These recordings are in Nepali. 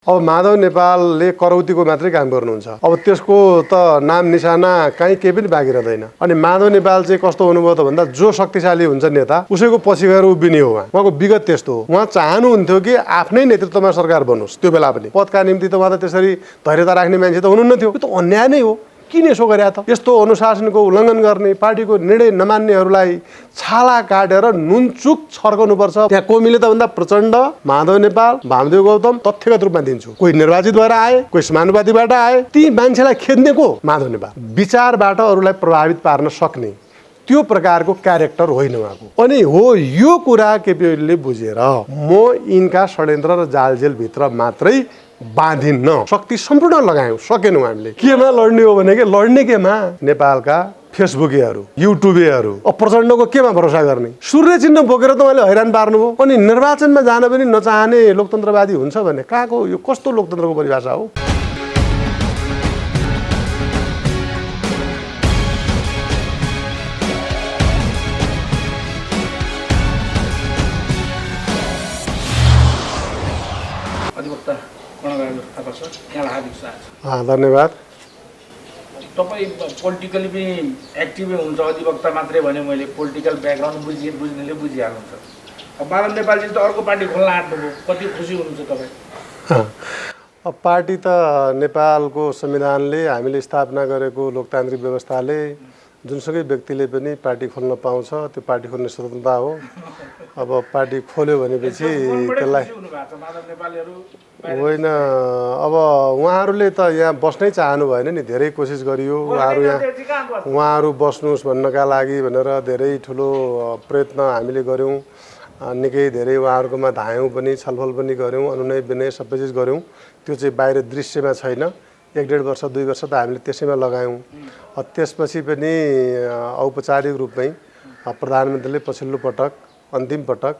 अब माधव नेपालले करौतीको मात्रै काम गर्नुहुन्छ। अब त्यसको त नाम निशाना कहीँ केही पनि बाँकी रहँदैन। अनि माधव नेपाल चाहिँ कस्तो हुनुभयो त भन्दा जो शक्तिशाली हुन्छ नेता उसैको पछि गएर उभिने हो। उहाँको विगत त्यस्तो हो। उहाँ चाहनुहुन्थ्यो कि आफ्नै नेतृत्वमा सरकार बनोस्। त्यो बेला पनि पदका निम्ति त उहाँ त त्यसरी धैर्यता राख्ने मान्छे त हुनुहुन्न थियो। त्यो त अन्याय नै हो। किन यसो गरे त? यस्तो अनुशासनको उल्लङ्घन गर्ने, पार्टीको निर्णय नमान्नेहरूलाई छाला काटेर नुनचुक छर्काउनुपर्छ। त्यहाँ को मिले त भन्दा प्रचण्ड, माधव नेपाल, वामदेव गौतम तथ्यगत रूपमा दिन्छु। कोही निर्वाचित भएर आए, कोही समानुपातिबाट आए। ती मान्छेलाई खेद्ने को? माधव नेपाल। विचारबाट अरूलाई प्रभावित पार्न सक्ने त्यो प्रकारको क्यारेक्टर होइन उहाँको। अनि हो यो कुरा केपी ओलीले बुझेर म यिनका षड्यन्त्र र जालजेलभित्र मात्रै बाँधिन्न, शक्ति सम्पूर्ण लगायौँ, सकेनौँ हामीले। केमा लड्ने हो भने लड्ने केमा? नेपालका फेसबुकेहरू, युट्युबेहरू। अब प्रचण्डको केमा भरोसा गर्ने? सूर्य चिन्ह बोकेर त उहाँले हैरान पार्नुभयो। अनि निर्वाचनमा जान पनि नचाहने लोकतन्त्रवादी हुन्छ भने कहाँको यो कस्तो लोकतन्त्रको परिभाषा हो? धन्यवाद। तपाईँ पोलिटिकली पनि एक्टिभै हुन्छ, अधिवक्ता मात्रै भने मैले पोलिटिकल ब्याकग्राउन्ड बुझ्नेले बुझिहाल्नुहुन्छ। अब माधव नेपालजी त अर्को पार्टी खोल्न आँट्नुभयो, कति खुसी हुनुहुन्छ तपाईँ? अब पार्टी त नेपालको संविधानले हामीले स्थापना गरेको लोकतान्त्रिक व्यवस्थाले जुनसुकै व्यक्तिले पनि पार्टी खोल्न पाउँछ, त्यो पार्टी खोल्ने स्वतन्त्रता हो। अब पार्टी खोल्यो भनेपछि त्यसलाई होइन, अब उहाँहरूले त यहाँ बस्नै चाहनु भएन नि। धेरै कोसिस गरियो, उहाँहरू बस्नुहोस् भन्नका लागि भनेर धेरै ठुलो प्रयत्न हामीले गऱ्यौँ। निकै धेरै उहाँहरूकोमा धायौँ पनि, छलफल पनि गऱ्यौँ, अनुनय विनय सबै चिज गऱ्यौँ। त्यो चाहिँ बाहिर दृश्यमा छैन। 1.5 वर्ष 2 वर्ष त हामीले त्यसैमा लगायौँ। त्यसपछि पनि औपचारिक रूपमै प्रधानमन्त्रीले पछिल्लो पटक, अन्तिम पटक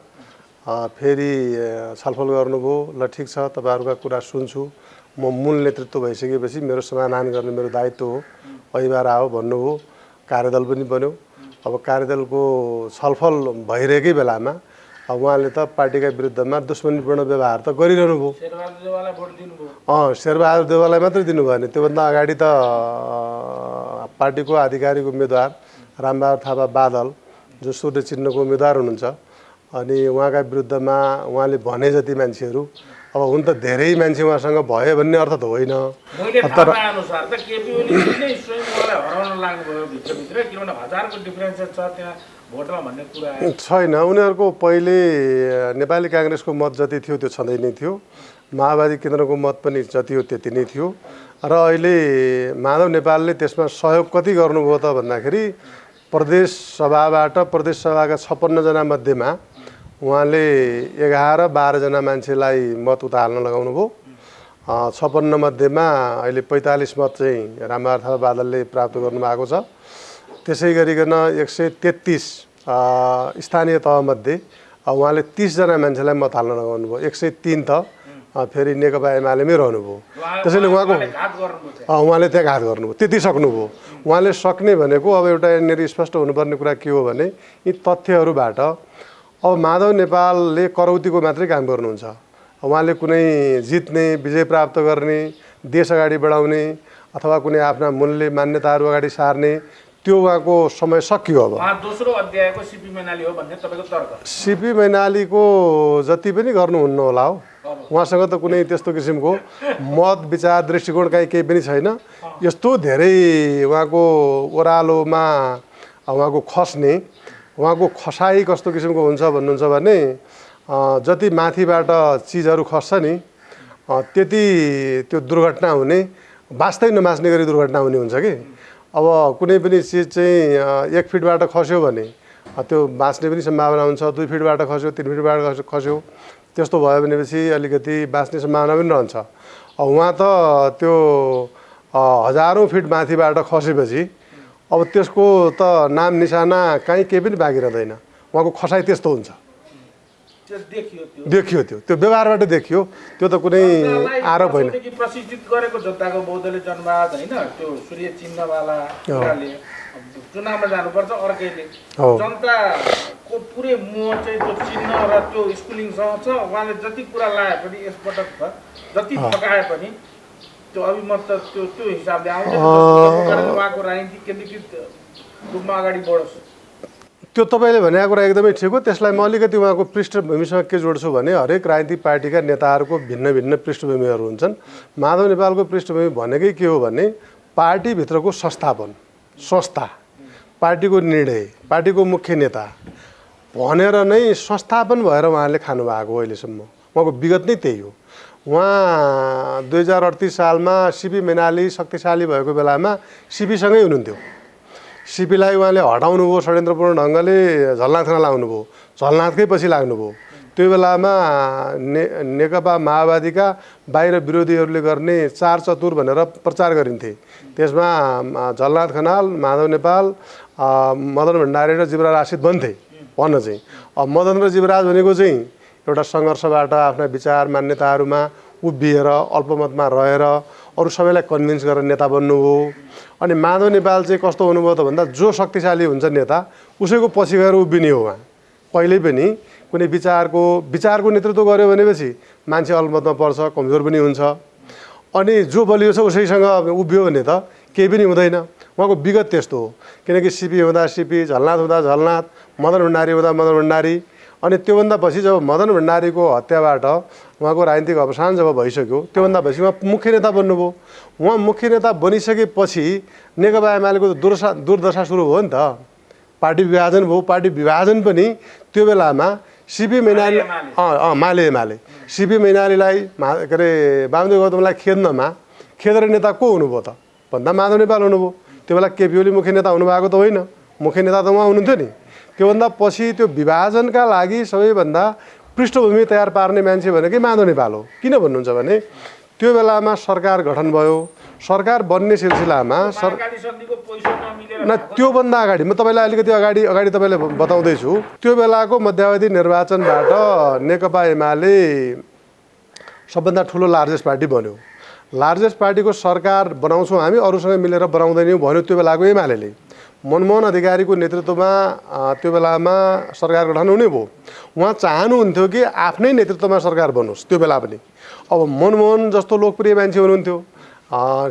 फेरि छलफल गर्नुभयो। ल ठिक छ, तपाईँहरूका कुरा सुन्छु, म मूल नेतृत्व भइसकेपछि मेरो समाधान गर्ने मेरो दायित्व हो, अहिबार आओ भन्नुभयो। कार्यदल पनि बन्यो। अब कार्यदलको छलफल भइरहेकै बेलामा उहाँले त पार्टीका विरुद्धमा दुश्मनीपूर्ण व्यवहार त गरिरहनु भयो। शेरबहादुर देउवालाई मात्रै दिनु भएन, त्योभन्दा अगाडि त पार्टीको आधिकारिक उम्मेदवार रामबहादुर थापा बादल जो सूर्य चिन्हको उम्मेदवार हुनुहुन्छ, अनि उहाँका विरुद्धमा उहाँले भने जति मान्छेहरू, अब हुन त धेरै मान्छे उहाँसँग भयो भन्ने अर्थ त होइन। छैन, उनीहरूको पहिले नेपाली काङ्ग्रेसको मत जति थियो त्यो छँदै नै थियो। माओवादी केन्द्रको मत पनि जति हो त्यति नै थियो। र अहिले माधव नेपालले त्यसमा सहयोग कति गर्नुभयो त भन्दाखेरि प्रदेश सभाबाट, प्रदेश सभाका 56 जना मध्येमा उहाँले 11-12 जना मान्छेलाई मत उता हाल्न लगाउनु भयो। 56 मध्येमा अहिले 45 मत चाहिँ रामबहादुर थापा बादलले प्राप्त गर्नुभएको छ। त्यसै गरिकन 133 स्थानीय तहमध्ये उहाँले 30 जना मान्छेलाई मत हाल्न लगाउनु भयो। 103 त फेरि नेकपा एमालेमै रहनुभयो। त्यसैले उहाँले त्यहाँ घात गर्नुभयो, त्यति सक्नुभयो। उहाँले सक्ने भनेको अब एउटा यहाँनिर स्पष्ट हुनुपर्ने कुरा के हो भने यी तथ्यहरूबाट अब माधव नेपालले करौतीको मात्रै काम गर्नुहुन्छ। उहाँले कुनै जित्ने, विजय प्राप्त गर्ने, देश अगाडि बढाउने अथवा कुनै आफ्ना मूल्य मान्यताहरू अगाडि सार्ने त्यो उहाँको समय सकियो। अब दोस्रो अध्यायको सिपी मैनाली हो भन्ने तपाईँको तर्क? सिपी मैनालीको जति पनि गर्नुहुन्न होला हो। उहाँसँग त कुनै त्यस्तो किसिमको मत, विचार, दृष्टिकोण केही पनि छैन। यस्तो धेरै उहाँको ओह्रालोमा उहाँको खस्ने, उहाँको खसाइ कस्तो किसिमको हुन्छ भन्नुहुन्छ भने जति माथिबाट चिजहरू खस्छ नि त्यति त्यो दुर्घटना हुने, बाँच्दै नबाँच्ने गरी दुर्घटना हुने हुन्छ कि। अब कुनै पनि चिज चाहिँ 1 फिटबाट खस्यो भने त्यो बाँच्ने पनि सम्भावना हुन्छ। 2 फिटबाट खस्यो, 3 फिटबाट खस्यो, त्यस्तो भयो भनेपछि अलिकति बाँच्ने सम्भावना पनि रहन्छ। उहाँ त त्यो हजारौँ फिट माथिबाट खसेपछि अब त्यसको त नाम निशाना कहीँ केही पनि बाँकी रहँदैन। उहाँको खसाइ त्यस्तो हुन्छ। देखियो, त्यो व्यवहारबाट देखियो। त्यो त कुनै आरोप होइन। प्रशिक्षित गरेको जनताको बौद्धले जनवाद होइन, त्यो सूर्य चिन्हवाला कुराले चुनावमा जानुपर्छ, अर्कैले जनताको को पुरै मोह चाहिँ त्यो चिन्ह र त्यो स्कुलिङसँग छ। उहाँले जति कुरा लाए पनि यसपटक त जति फकाए पनि त्यो अभिमत त त्यो हिसाबले आउँदैन। उहाँको राजनीति केन्द्रीकृत रूपमा अगाडि बढोस्। त्यो तपाईँले भनेको कुरा एकदमै ठिक हो। त्यसलाई म अलिकति उहाँको पृष्ठभूमिसँग के जोड्छु भने हरेक राजनीतिक पार्टीका नेताहरूको भिन्न भिन्न पृष्ठभूमिहरू हुन्छन्। माधव नेपालको पृष्ठभूमि भनेकै के हो भने पार्टीभित्रको संस्था, पार्टीको निर्णय, पार्टीको मुख्य नेता भनेर नै संस्थापन भएर उहाँले खानुभएको अहिलेसम्म। उहाँको विगत नै त्यही हो। उहाँ 2038 सालमा सिपी मैनाली शक्तिशाली भएको बेलामा सिपीसँगै हुनुहुन्थ्यो। सिपीलाई उहाँले हटाउनु भयो षड्यन्त्रपूर्ण ढङ्गले, झलनाथ खान लाउनुभयो, झलनाथकै पछि लाग्नुभयो। त्यो बेलामा नेकपा माओवादीका बाहिर विरोधीहरूले गर्ने चार चतुर भनेर प्रचार गरिन्थे। त्यसमा झलनाथ खनाल, माधव नेपाल, मदन भण्डारी र जीवराज आश्रित बन्थे भन्न चाहिँ। अब मदन र जीवराज भनेको चाहिँ एउटा सङ्घर्षबाट आफ्ना विचार मान्यताहरूमा उभिएर अल्पमतमा रहेर अरू सबैलाई कन्भिन्स गरेर नेता बन्नुभयो। अनि माधव नेपाल चाहिँ कस्तो हुनुभयो त भन्दा जो शक्तिशाली हुन्छ नेता उसैको पछि गएर उभिने हो। उहाँ कहिल्यै पनि कुनै विचारको नेतृत्व गर्यो भनेपछि मान्छे अल्पमतमा पर्छ, कमजोर पनि हुन्छ। अनि जो बलियो छ उसैसँग उभियो भने त केही पनि हुँदैन। उहाँको विगत त्यस्तो हो। किनकि सिपी हुँदा सिपी, झलनाथ हुँदा झलनाथ, मदन भण्डारी हुँदा मदन भण्डारी। अनि त्योभन्दा पछि जब मदन भण्डारीको हत्याबाट उहाँको राजनीतिक अवसान जब भइसक्यो त्योभन्दा पछि उहाँ मुख्य नेता बन्नुभयो। उहाँ मुख्य नेता बनिसकेपछि नेकपा एमालेको दुर्दशा सुरु भयो नि त। पार्टी विभाजन भयो। पार्टी विभाजन पनि त्यो बेलामा सिपी मैनाली एमाले सिपी मैनालीलाई के अरे वामदेव गौतमलाई खेदेर नेता को हुनुभयो त भन्दा माधव नेपाल हुनुभयो। त्यो बेला केपी ओली मुख्य नेता हुनुभएको त होइन, मुख्य नेता त उहाँ हुनुहुन्थ्यो नि। त्योभन्दा पछि त्यो विभाजनका लागि सबैभन्दा पृष्ठभूमि तयार पार्ने मान्छे भनेकै माधव नेपाल हो। किन भन्नुहुन्छ भने त्यो बेलामा सरकार गठन भयो। सरकार बन्ने सिलसिलामा त्योभन्दा अगाडि म तपाईँलाई अलिकति अगाडि तपाईँलाई बताउँदैछु। त्यो बेलाको मध्यावधि निर्वाचनबाट नेकपा एमाले सबभन्दा ठुलो लार्जेस्ट पार्टी बन्यो। लार्जेस्ट पार्टीको सरकार बनाउँछौँ हामी, अरूसँग मिलेर बनाउँदैनौँ भन्यो त्यो बेलाको एमाले। मनमोहन अधिकारीको नेतृत्वमा त्यो बेलामा सरकार गठन हुने भयो। उहाँ चाहनुहुन्थ्यो कि आफ्नै नेतृत्वमा सरकार बनोस्। त्यो बेला पनि अब मनमोहन जस्तो लोकप्रिय मान्छे हुनुहुन्थ्यो,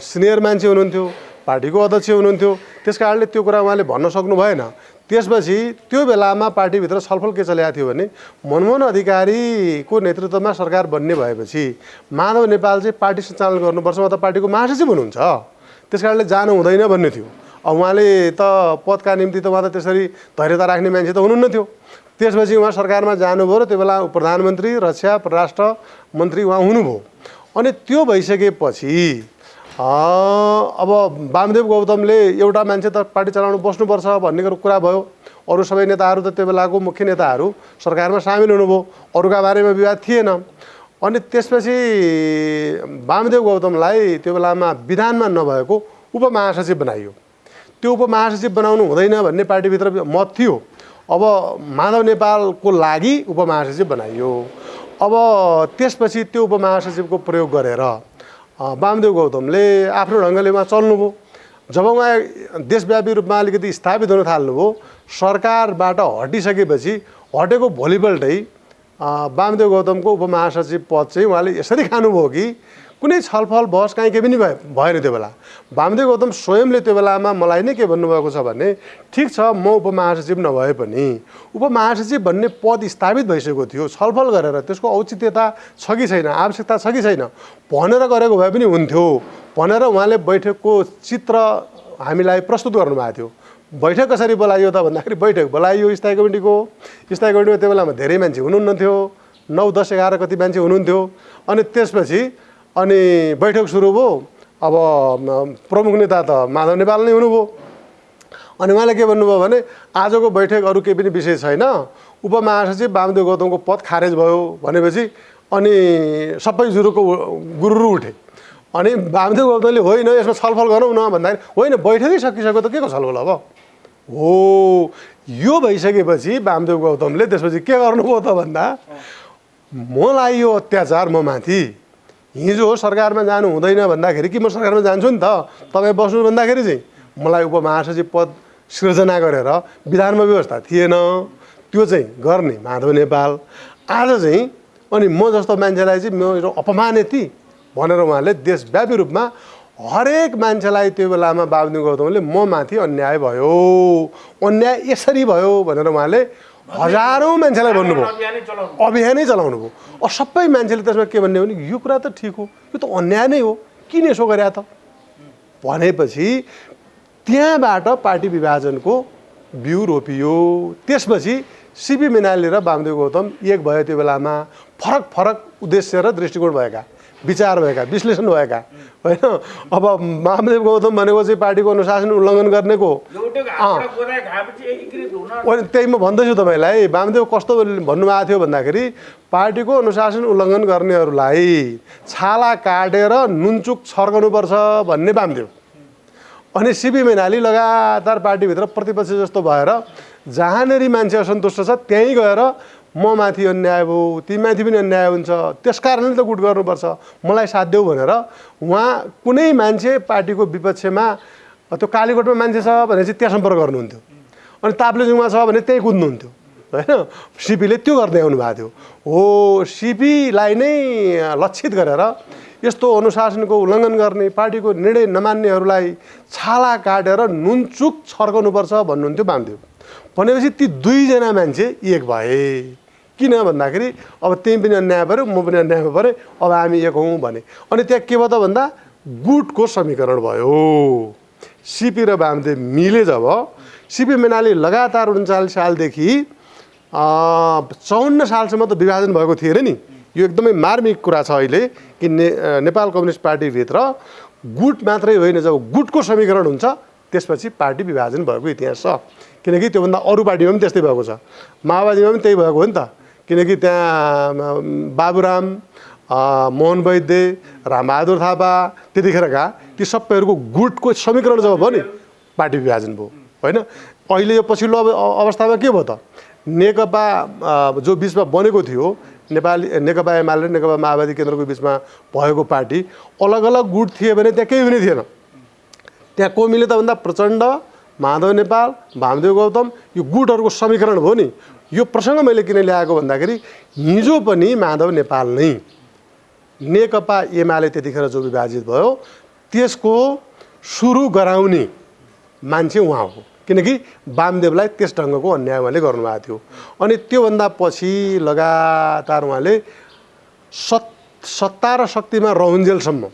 सिनियर मान्छे हुनुहुन्थ्यो, पार्टीको अध्यक्ष हुनुहुन्थ्यो। त्यस कारणले त्यो कुरा उहाँले भन्न सक्नु भएन। त्यसपछि त्यो बेलामा पार्टीभित्र छलफल के चलेको थियो भने मनमोहन अधिकारीको नेतृत्वमा सरकार बन्ने भएपछि माधव नेपाल चाहिँ पार्टी सञ्चालन गर्नुपर्छ, उहाँ त पार्टीको महासचिव हुनुहुन्छ। त्यस कारणले जानु हुँदैन भन्ने थियो। अब उहाँले त पदका निम्ति त उहाँ त त्यसरी धैर्यता राख्ने मान्छे त हुनुहुन्न थियो। त्यसपछि उहाँ सरकारमा जानुभयो र त्यो बेला प्रधानमन्त्री, रक्षा, परराष्ट्र मन्त्री उहाँ हुनुभयो। अनि त्यो भइसकेपछि अब वामदेव गौतमले एउटा मान्छे त पार्टी चलाउनु बस्नुपर्छ भन्ने कुरा भयो। अरू सबै नेताहरू त त्यो बेलाको मुख्य नेताहरू सरकारमा सामेल हुनुभयो, अरूका बारेमा विवाद थिएन। अनि त्यसपछि वामदेव गौतमलाई त्यो बेलामा विधानमा नभएको उपमहासचिव बनाइयो। त्यो उपमहासचिव बनाउनु हुँदैन भन्ने पार्टीभित्र मत थियो। अब माधव नेपालको लागि उपमहासचिव बनाइयो। अब त्यसपछि त्यो उपमहासचिवको प्रयोग गरेर वामदेव गौतमले आफ्नो ढङ्गले उहाँ चल्नुभयो। जब उहाँ देशव्यापी रूपमा अलिकति स्थापित हुन थाल्नुभयो, सरकारबाट हटिसकेपछि हटेको भोलिपल्टै वामदेव गौतमको उपमहासचिव पद चाहिँ उहाँले यसरी खानुभयो कि कुनै छलफल बहस कहीँ केही पनि भएन। त्यो बेला वामदेव गौतम स्वयंले त्यो बेलामा मलाई नै के भन्नुभएको छ भने ठिक छ म उपमहासचिव नभए पनि उपमहासचिव भन्ने पद स्थापित भइसकेको थियो, छलफल गरेर त्यसको औचित्यता छ कि छैन, आवश्यकता छ कि छैन भनेर गरेको भए पनि हुन्थ्यो भनेर उहाँले बैठकको चित्र हामीलाई प्रस्तुत गर्नुभएको थियो। बैठक कसरी बोलाइयो त भन्दाखेरि बैठक बोलाइयो स्थायी कमिटीको। स्थायी कमिटीमा त्यो बेलामा धेरै मान्छे हुनुहुन्न थियो, 9, 10, 11 कति मान्छे हुनुहुन्थ्यो। अनि त्यसपछि बैठक सुरु भयो। अब प्रमुख नेता त माधव नेपाल नै हुनुभयो। अनि उहाँले के भन्नुभयो भने आजको बैठक अरू केही पनि विषय छैन, उपमहासचिव वामदेव गौतमको पद खारेज भयो भनेपछि अनि सबै गुरुरु उठे। अनि वामदेव गौतमले होइन यसमा छलफल गरौँ न भन्दाखेरि होइन बैठकै सकिसक्यो त के को छलफल अब हो। यो भइसकेपछि वामदेव गौतमले त्यसपछि के गर्नुभयो त भन्दा मलाई यो अत्याचार म माथि हिजो सरकारमा जानु हुँदैन भन्दाखेरि कि म सरकारमा जान्छु नि त तपाईँ बस्नु भन्दाखेरि चाहिँ मलाई उपमहासचिव पद सृजना गरेर विधानमा व्यवस्था थिएन। त्यो चाहिँ गर्ने माधव नेपाल आज चाहिँ अनि म जस्तो मान्छेलाई चाहिँ मेरो अपमानित भनेर उहाँले देशव्यापी रूपमा हरेक मान्छेलाई त्यो बेलामा बाबुराम गौतमले म माथि अन्याय भयो, अन्याय यसरी भयो भनेर उहाँले हजारौँ मान्छेलाई भन्नुभयो, अभियानै चलाउनु भयो। सबै मान्छेले त्यसमा के भन्ने हो भने यो कुरा त ठिक हो, यो त अन्याय नै हो, किन यसो गरे त भनेपछि त्यहाँबाट पार्टी विभाजनको बिउ रोपियो। त्यसपछि सिपी मैनाली र वामदेव गौतम एक भयो। त्यो बेलामा फरक फरक उद्देश्य र दृष्टिकोण भएका, विचार भएका, विश्लेषण भएका होइन। अब वामदेव गौतम भनेको चाहिँ पार्टीको अनुशासन उल्लङ्घन गर्नेको, त्यही म भन्दैछु तपाईँलाई। वामदेव कस्तो भन्नुभएको थियो भन्दाखेरि पार्टीको अनुशासन उल्लङ्घन गर्नेहरूलाई छाला काटेर नुनचुक छर्कनुपर्छ भन्ने वामदेव। अनि सिपी मैनाली लगातार पार्टीभित्र प्रतिपक्ष जस्तो भएर जहाँनेरि मान्छे असन्तुष्ट छ त्यहीँ गएर म माथि अन्याय भयो, तिमीमाथि पनि अन्याय हुन्छ, त्यस कारणले त गुट गर्नुपर्छ, मलाई साथ देऊ भनेर उहाँ कुनै मान्छे पार्टीको विपक्षमा त्यो कालीकोटमा मान्छे छ भने चाहिँ त्यहाँ सम्पर्क गर्नुहुन्थ्यो, अनि ताप्लेजुङमा छ भने त्यहीँ कुद्नुहुन्थ्यो होइन। सिपीले त्यो गर्दै आउनु भएको थियो। हो, सिपीलाई नै लक्षित गरेर यस्तो अनुशासनको उल्लङ्घन गर्ने, पार्टीको निर्णय नमान्नेहरूलाई छाला काटेर नुनचुक छर्काउनुपर्छ भन्नुहुन्थ्यो वामदेव। भनेपछि ती दुईजना मान्छे एक भए। किन भन्दाखेरि अब त्यही पनि अन्याय पऱ्यो, म पनि अन्याय परेँ, अब हामी एक हौँ भने। अनि त्यहाँ के भयो त भन्दा गुटको समीकरण भयो। सिपी र वामदेव मिले जब सिपी मैनाली लगातार 39 सालदेखि 54 सालसम्म त विभाजन भएको थिएन नि। यो एकदमै मार्मिक कुरा छ अहिले कि नेपाल कम्युनिस्ट पार्टीभित्र गुट मात्रै होइन, जब गुटको समीकरण हुन्छ त्यसपछि पार्टी विभाजन भएको इतिहास छ। किनकि त्योभन्दा अरू पार्टीमा पनि त्यस्तै भएको छ, माओवादीमा पनि त्यही भएको हो नि त। किनकि त्यहाँ बाबुराम, मोहन वैद्य, रामबहादुर थापा त्यतिखेरका ती सबैहरूको गुटको समीकरण जब भयो नि पार्टी विभाजन भयो होइन। अहिले यो पछिल्लो अवस्थामा के भयो त, नेकपा जो बिचमा बनेको थियो, नेपाली नेकपा एमाले र नेकपा माओवादी केन्द्रको बिचमा भएको पार्टी अलग अलग गुट थिए भने त्यहाँ केही पनि थिएन। त्यहाँ को मिले त भन्दा प्रचण्ड, माधव नेपाल, वामदेव गौतम, यो गुटहरूको समीकरण भयो नि। यो प्रसङ्ग मैले किन ल्याएको भन्दाखेरि हिजो पनि माधव नेपाल नै नेकपा एमाले त्यतिखेर जो विभाजित भयो त्यसको सुरु गराउने मान्छे उहाँ हो। किनकि वामदेवलाई त्यस ढङ्गको अन्याय उहाँले गर्नुभएको थियो। अनि त्योभन्दा पछि लगातार उहाँले सत्ता र शक्तिमा रहन्जेलसम्म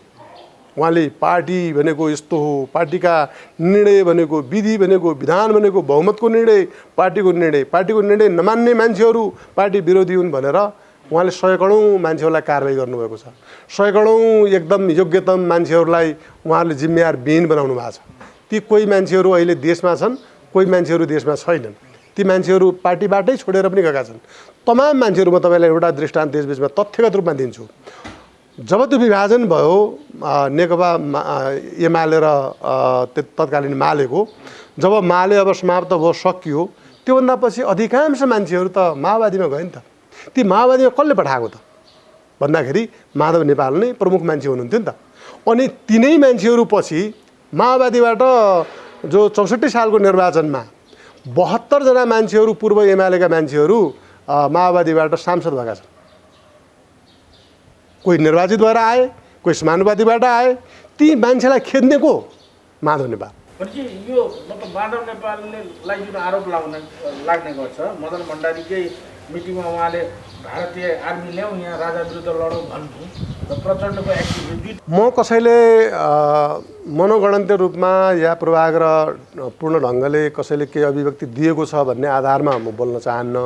उहाँले पार्टी भनेको यस्तो हो, पार्टीका निर्णय भनेको, विधि भनेको, विधान भनेको, बहुमतको निर्णय, पार्टीको निर्णय नमान्ने मान्छेहरू पार्टी विरोधी हुन् भनेर उहाँले सयकडौँ मान्छेहरूलाई कारबाही गर्नुभएको छ। सयकडौँ एकदम योग्यतम मान्छेहरूलाई उहाँहरूले जिम्मेवार विहीन बनाउनु भएको छ। ती कोही मान्छेहरू अहिले देशमा छन्, कोही मान्छेहरू देशमा छैनन्। ती मान्छेहरू पार्टीबाटै छोडेर पनि गएका छन्। तमाम मान्छेहरू, म तपाईँलाई एउटा दृष्टान्त देशबिचमा तथ्यगत रूपमा दिन्छु। जब त्यो विभाजन भयो नेकपा एमाले र तत्कालीन मालेको, जब माले अब समाप्त भयो, सकियो, त्योभन्दा पछि अधिकांश मान्छेहरू त माओवादीमा गयो नि त। ती माओवादीमा कसले पठाएको त भन्दाखेरि माधव नेपाल नै प्रमुख मान्छे हुनुहुन्थ्यो नि त। अनि तिनै मान्छेहरू पछि माओवादीबाट जो 64 सालको निर्वाचनमा 72 जना मान्छेहरू पूर्व एमालेका मान्छेहरू माओवादीबाट सांसद भएका छन्। कोही निर्वाचित भएर आए, कोही समानुपातिबाट आए। ती मान्छेलाई खेद्ने को? माधव नेपाल। भनेपछि यो मतलब माधव नेपाललाई जुन आरोप लाग्ने गर्छ, मदन भण्डारीकै मिटिङमा उहाँले भारतीय आर्मी ल्याउँ यहाँ राजा विरुद्ध लडौँ भन्नु र प्रचण्डको एक्टिभिटी, म कसैले मनोगणन्य रूपमा या पूर्वाग्र पूर्ण ढङ्गले कसैले केही अभिव्यक्ति दिएको छ भन्ने आधारमा म बोल्न चाहन्न।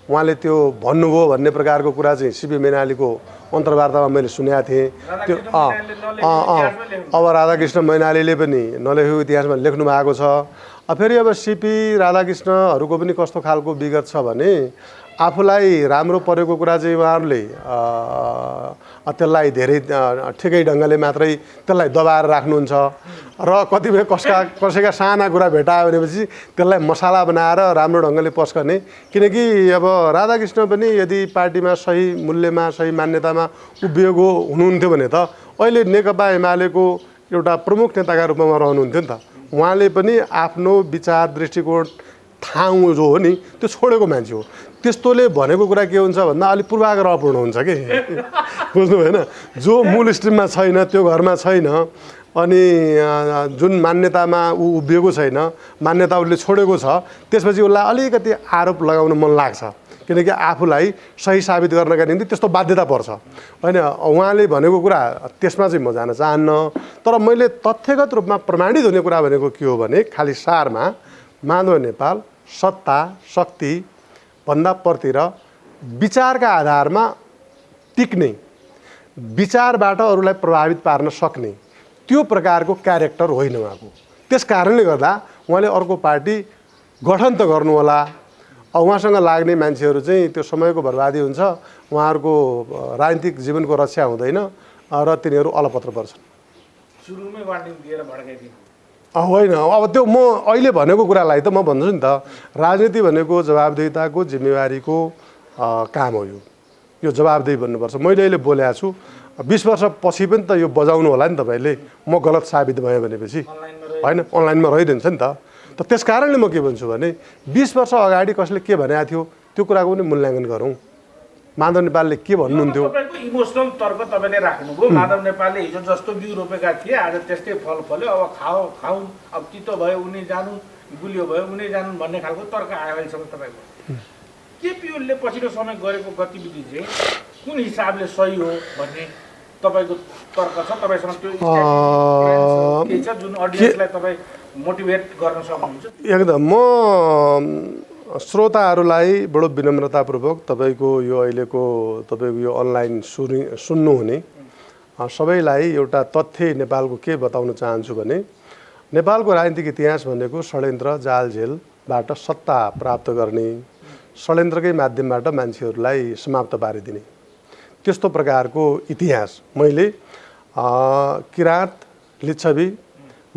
उहाँले त्यो भन्नुभयो भन्ने प्रकारको कुरा चाहिँ सिपी मैनालीको अन्तर्वार्तामा मैले सुनेको थिएँ। त्यो अब राधाकृष्ण मैनालीले पनि नलेखेको इतिहासमा लेख्नु भएको छ। फेरि अब सिपी राधाकृष्णहरूको पनि कस्तो खालको विगत छ भने आफूलाई राम्रो परेको कुरा चाहिँ उहाँहरूले त्यसलाई धेरै ठिकै ढङ्गले मात्रै त्यसलाई दबाएर राख्नुहुन्छ र कतिपय कसैका साना कुरा भेटायो भनेपछि त्यसलाई मसाला बनाएर राम्रो ढङ्गले पस्कने। किनकि अब राधाकृष्ण पनि यदि पार्टीमा सही मूल्यमा, सही मान्यतामा उभिएको हुनुहुन्थ्यो भने त अहिले नेकपा एमालेको एउटा प्रमुख नेताका रूपमा रहनुहुन्थ्यो नि त। उहाँले पनि आफ्नो विचार, दृष्टिकोण ठाउँ जो हो नि त्यो छोडेको मान्छे हो। त्यस्तोले भनेको कुरा के हुन्छ भन्दा अलिक पूर्वाग्रहपूर्ण हुन्छ कि बुझ्नु भएन। जो मूल स्ट्रिममा छैन, त्यो घरमा छैन, अनि जुन मान्यतामा ऊ उभिएको छैन, मान्यता उसले छोडेको छ, त्यसपछि उसलाई अलिकति आरोप लगाउन मन लाग्छ, किनकि आफूलाई सही साबित गर्नका निम्ति त्यस्तो बाध्यता पर्छ होइन। उहाँले भनेको कुरा त्यसमा चाहिँ म जान चाहन्न, तर मैले तथ्यगत रूपमा प्रमाणित हुने कुरा भनेको के हो भने खालि सारमा माधव नेपाल सत्ता शक्ति भन्दा प्रति र विचारका आधारमा टिक्ने, विचारबाट अरूलाई प्रभावित पार्न सक्ने त्यो प्रकारको क्यारेक्टर होइन उहाँको। त्यस कारणले गर्दा उहाँले अर्को पार्टी गठन त गर्नु होला। उहाँसँग लाग्ने मान्छेहरू चाहिँ त्यो समयको बर्बादी हुन्छ, उहाँहरूको राजनीतिक जीवनको रक्षा हुँदैन र तिनीहरू अलपत्र पर्छन्। सुरुमै वार्निङ दिएर भड्काइदिनु होइन। अब त्यो म अहिले भनेको कुरालाई त म भन्छु नि त, राजनीति भनेको जवाबदेहिताको जिम्मेवारीको काम हो। यो जवाबदेही बन्नुपर्छ। मैले अहिले बोलेको छु, 20 वर्षपछि पनि त यो बजाउनु होला नि तपाईँले, म गलत साबित भयो भनेपछि होइन, अनलाइनमा रहिदिन्छ नि त। त्यस कारणले म के भन्छु भने 20 वर्ष अगाडि कसले के भनेको थियो त्यो कुराको पनि मूल्याङ्कन गरौँ। माधव नेपालले के भन्नुहुन्थ्यो? तपाईँको इमोसनल तर्क तपाईँले राख्नुभयो। माधव नेपालले हिजो जस्तो बिउ रोपेका थिए आज त्यस्तै फल फल्यो, अब खाउँ, अब तितो भयो उनी जानु, गुलियो भयो उनी जानु भन्ने खालको तर्क आयो अहिलेसम्म तपाईँको। केपी ओलीले पछिल्लो समय गरेको गतिविधि चाहिँ कुन हिसाबले सही हो भन्ने तपाईँको तर्क छ? तपाईँसँग त्यो केही छ जुन अडियन्सलाई तपाईँ मोटिभेट गर्न सक्नुहुन्छ? एकदम। म श्रोताहरूलाई बडो विनम्रतापूर्वक तपाईँको यो अहिलेको तपाईँको यो अनलाइन सुन्नुहुने सबैलाई एउटा तथ्य नेपालको के बताउन चाहन्छु भने नेपालको राजनीतिक इतिहास भनेको षड्यन्त्र जालझेलबाट सत्ता प्राप्त गर्ने, षड्यन्त्रकै माध्यमबाट मान्छेहरूलाई समाप्त पारिदिने त्यस्तो प्रकारको इतिहास मैले किराँत, लिच्छवी,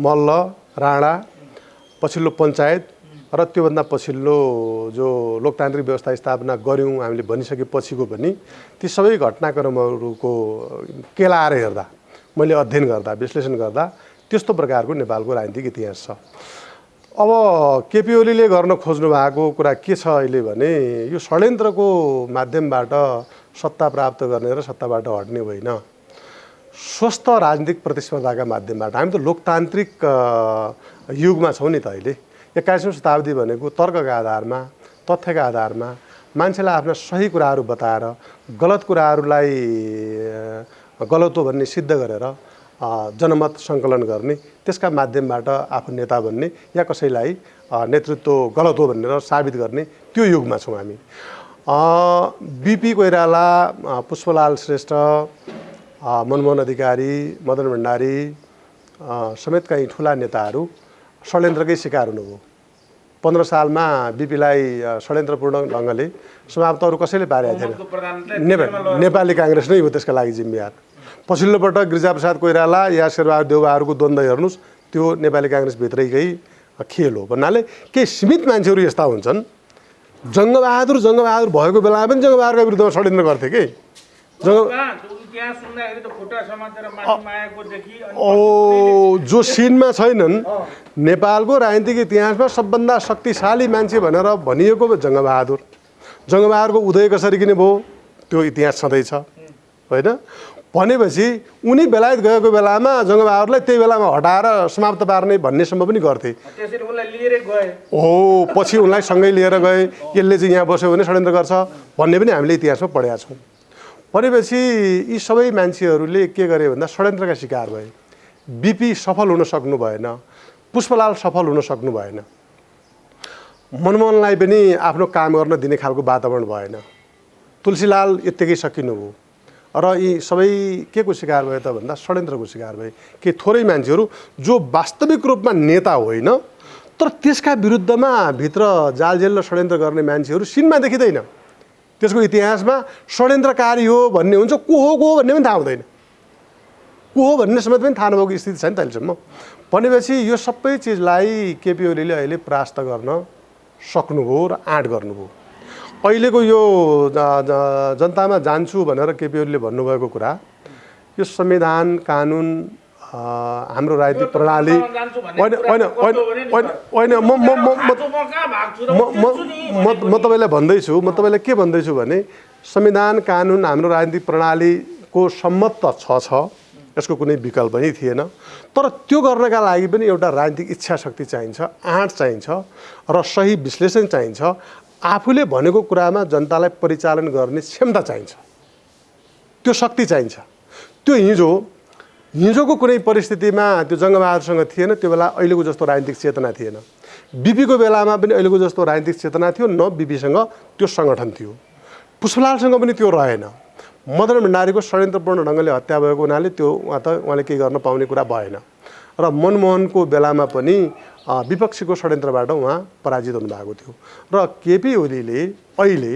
मल्ल, राणा, पछिल्लो पञ्चायत र त्योभन्दा पछिल्लो जो लोकतान्त्रिक व्यवस्था स्थापना गऱ्यौँ हामीले भनिसकेपछिको पनि ती सबै घटनाक्रमहरूको केलाएर हेर्दा, मैले अध्ययन गर्दा, विश्लेषण गर्दा त्यस्तो प्रकारको नेपालको राजनीतिक इतिहास छ। अब केपी ओलीले गर्न खोज्नु भएको कुरा के छ अहिले भने यो षड्यन्त्रको माध्यमबाट सत्ता प्राप्त गर्ने र सत्ताबाट हट्ने होइन, स्वस्थ राजनीतिक प्रतिस्पर्धाका माध्यमबाट। हामी त लोकतान्त्रिक युगमा छौँ नि त अहिले। 21औं शताब्दी भनेको तर्कका आधारमा, तथ्यका आधारमा मान्छेलाई आफ्ना सही कुराहरू बताएर गलत कुराहरूलाई गलत हो भन्ने सिद्ध गरेर जनमत सङ्कलन गर्ने, त्यसका माध्यमबाट आफू नेता बन्ने या कसैलाई नेतृत्व गलत हो भनेर साबित गर्ने त्यो युगमा छौँ हामी। बिपी कोइराला, पुष्पलाल श्रेष्ठ, मनमोहन अधिकारी, मदन भण्डारी समेत कहीँ ठुला नेताहरू षड्यन्त्रकै शिकार हुनुभयो। 15 सालमा बिपीलाई षड्यन्त्रपूर्ण ढङ्गले समाप्त अरू कसैले पारेको थिएन। नेपाली काङ्ग्रेस नै हो त्यसका लागि जिम्मेवार। पछिल्लो पटक गिरिजाप्रसाद कोइराला या शेरबहादुर देउवाहरूको द्वन्द्व हेर्नुहोस्, त्यो नेपाली काङ्ग्रेसभित्रैकै खेल हो। भन्नाले केही सीमित मान्छेहरू यस्ता हुन्छन्, जङ्गबहादुर भएको बेलामा पनि जङ्गबहादुरका विरुद्धमा षड्यन्त्र गर्थे कि जो सिनमा छैनन्। नेपालको राजनीतिक इतिहासमा सबभन्दा शक्तिशाली मान्छे भनेर भनिएको जङ्गबहादुरको उदय कसरी किन भयो त्यो इतिहास छँदैछ होइन। भनेपछि उनी बेलायत गएको बेलामा जङ्गबहादुरलाई त्यही बेलामा हटाएर समाप्त पार्ने भन्नेसम्म पनि गर्थे। पछि उनलाई सँगै लिएर गए, यसले चाहिँ यहाँ बस्यो भने षड्यन्त्र गर्छ भन्ने पनि हामीले इतिहासमा पढेका छौँ। भनेपछि यी सबै मान्छेहरूले के गरे भन्दा षड्यन्त्रका शिकार भए। बिपी सफल हुन सक्नु भएन, पुष्पलाल सफल हुन सक्नु भएन, मनमोहनलाई पनि आफ्नो काम गर्न दिने खालको वातावरण भएन, तुलसीलाल यत्तिकै सकिनुभयो र यी सबै के को शिकार भयो त भन्दा षड्यन्त्रको शिकार भए। के थोरै मान्छेहरू जो वास्तविक रूपमा नेता होइन तर त्यसका विरुद्धमा भित्र जालझेल र षड्यन्त्र गर्ने मान्छेहरू सिनमा देखिँदैन। त्यसको इतिहासमा षड्यन्त्रकारी हो भन्ने हुन्छ, को हो भन्ने पनि थाहा हुँदैन, को हो भन्ने समेत पनि थाहा नभएको स्थिति छ नि त अहिलेसम्म। भनेपछि यो सबै चिजलाई केपी ओलीले अहिले परास्त गर्न सक्नुभयो र आँट गर्नुभयो। अहिलेको यो जनतामा जान्छु भनेर केपी ओलीले भन्नुभएको कुरा, यो संविधान कानुन हाम्रो राजनीतिक प्रणाली होइन म तपाईँलाई भन्दैछु के भन्दैछु भने संविधान कानुन हाम्रो राजनीतिक प्रणालीको सम्मत त छ यसको कुनै विकल्प नै थिएन। तर त्यो गर्नका लागि पनि एउटा राजनीतिक इच्छा शक्ति चाहिन्छ, आँट चाहिन्छ र सही विश्लेषण चाहिन्छ। आफूले भनेको कुरामा जनतालाई परिचालन गर्ने क्षमता चाहिन्छ, त्यो शक्ति चाहिन्छ। त्यो हिजोको कुनै परिस्थितिमा त्यो जङ्गबहादुरसँग थिएन, त्यो बेला अहिलेको जस्तो राजनीतिक चेतना थिएन। बिपीको बेलामा पनि अहिलेको जस्तो राजनीतिक चेतना थियो न, बिपीसँग त्यो सङ्गठन थियो। पुष्पलालसँग पनि त्यो रहेन। मदन भण्डारीको षड्यन्त्रपूर्ण ढङ्गले हत्या भएको हुनाले उहाँले केही गर्न पाउने कुरा भएन। र मनमोहनको बेलामा पनि विपक्षीको षड्यन्त्रबाट उहाँ पराजित हुनुभएको थियो। र केपी ओलीले अहिले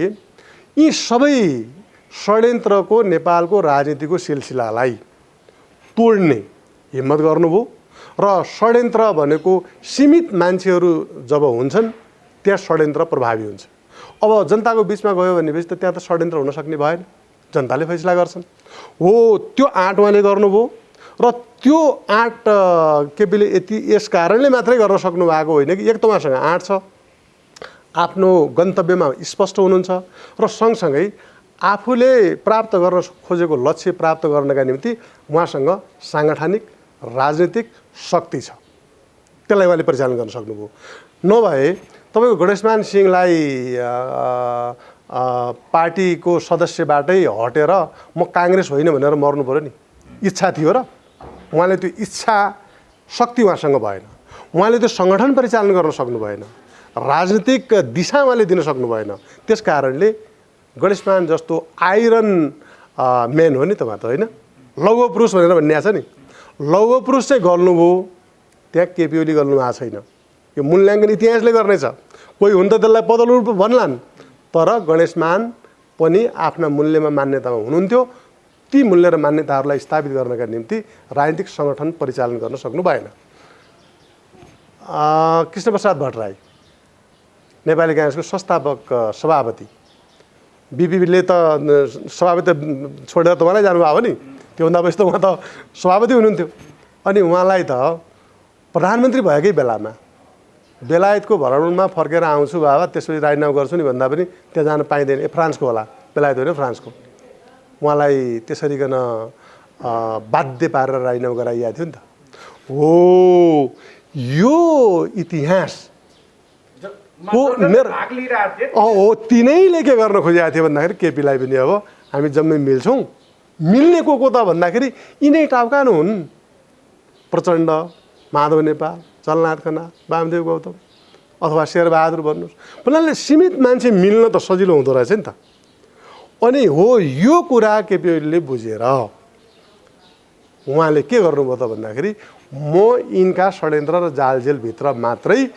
यी सबै षड्यन्त्रको नेपालको राजनीतिको सिलसिलालाई तोड्ने हिम्मत गर्नुभयो। र षड्यन्त्र भनेको सीमित मान्छेहरू जब हुन्छन् त्यहाँ षड्यन्त्र प्रभावी हुन्छ। अब जनताको बिचमा गयो भनेपछि त त्यहाँ त षड्यन्त्र हुन सक्ने भएन, जनताले फैसला गर्छन्। हो, त्यो आँट उहाँले गर्नुभयो र त्यो आँट केपीले यस कारणले मात्रै गर्न सक्नु भएको होइन कि एक त उहाँसँग आँट छ, आफ्नो गन्तव्यमा स्पष्ट हुनुहुन्छ र सँगसँगै आफूले प्राप्त गर्न खोजेको लक्ष्य प्राप्त गर्नका निम्ति उहाँसँग साङ्गठनिक राजनीतिक शक्ति छ। त्यसलाई उहाँले परिचालन गर्न सक्नुभयो। नभए तपाईँको गणेशमान सिंहलाई पार्टीको सदस्यबाटै हटेर म काङ्ग्रेस होइन भनेर मर्नु पऱ्यो नि। इच्छा थियो र उहाँले त्यो इच्छा शक्ति उहाँसँग भएन। उहाँले त्यो सङ्गठन परिचालन गर्न सक्नु भएन, राजनीतिक दिशा उहाँले दिन सक्नु भएन। त्यस कारणले गणेशमान जस्तो आइरन मेन हो नि त उहाँ त, होइन लौह पुरुष भनेर भन्ने छ नि, लौह पुरुष चाहिँ गर्नुभयो, त्यहाँ केपी ओली गर्नु भएको छैन। यो मूल्याङ्कन इतिहासले गर्नेछ। कोही हुन त त्यसलाई बदल्नु भन्लान्, तर गणेशमान पनि आफ्ना मूल्यमा मान्यतामा हुनुहुन्थ्यो। ती मूल्य र मान्यताहरूलाई स्थापित गर्नका निम्ति राजनीतिक सङ्गठन परिचालन गर्न सक्नु भएन। कृष्णप्रसाद भट्टराई नेपाली काङ्ग्रेसको संस्थापक सभापति, बिपीले त सभापति छोडेर त उहाँलाई जानुभयो हो नि, त्योभन्दा पछि त उहाँ त सभापति हुनुहुन्थ्यो। अनि उहाँलाई त प्रधानमन्त्री भएकै बेलामा बेलायतको भ्रमणमा फर्केर आउँछु बाबा, त्यसपछि राजीनामा गर्छु नि भन्दा पनि त्यहाँ जान पाइँदैन। फ्रान्सको होला, बेलायत होइन फ्रान्सको। उहाँलाई त्यसरीकन बाध्य पारेर राजीनामा गराइएको थियो नि त। हो, यो इतिहास हो तिनैले के गर्न खोजेको थियो भन्दाखेरि केपीलाई पनि अब हामी जम्मै मिल्छौँ। मिल्ने को त भन्दाखेरि यिनै टाउकानु हुन्, प्रचण्ड, माधव नेपाल, चलनाथ खनाल, वामदेव गौतम अथवा शेरबहादुर भन्नुहोस्। भन्नाले सीमित मान्छे मिल्न त सजिलो हुँदो रहेछ नि त। अनि हो, यो कुरा केपी ओलीले बुझेर उहाँले के गर्नुभयो त भन्दाखेरि म यिनका षड्यन्त्र र जालझेलभित्र मात्रै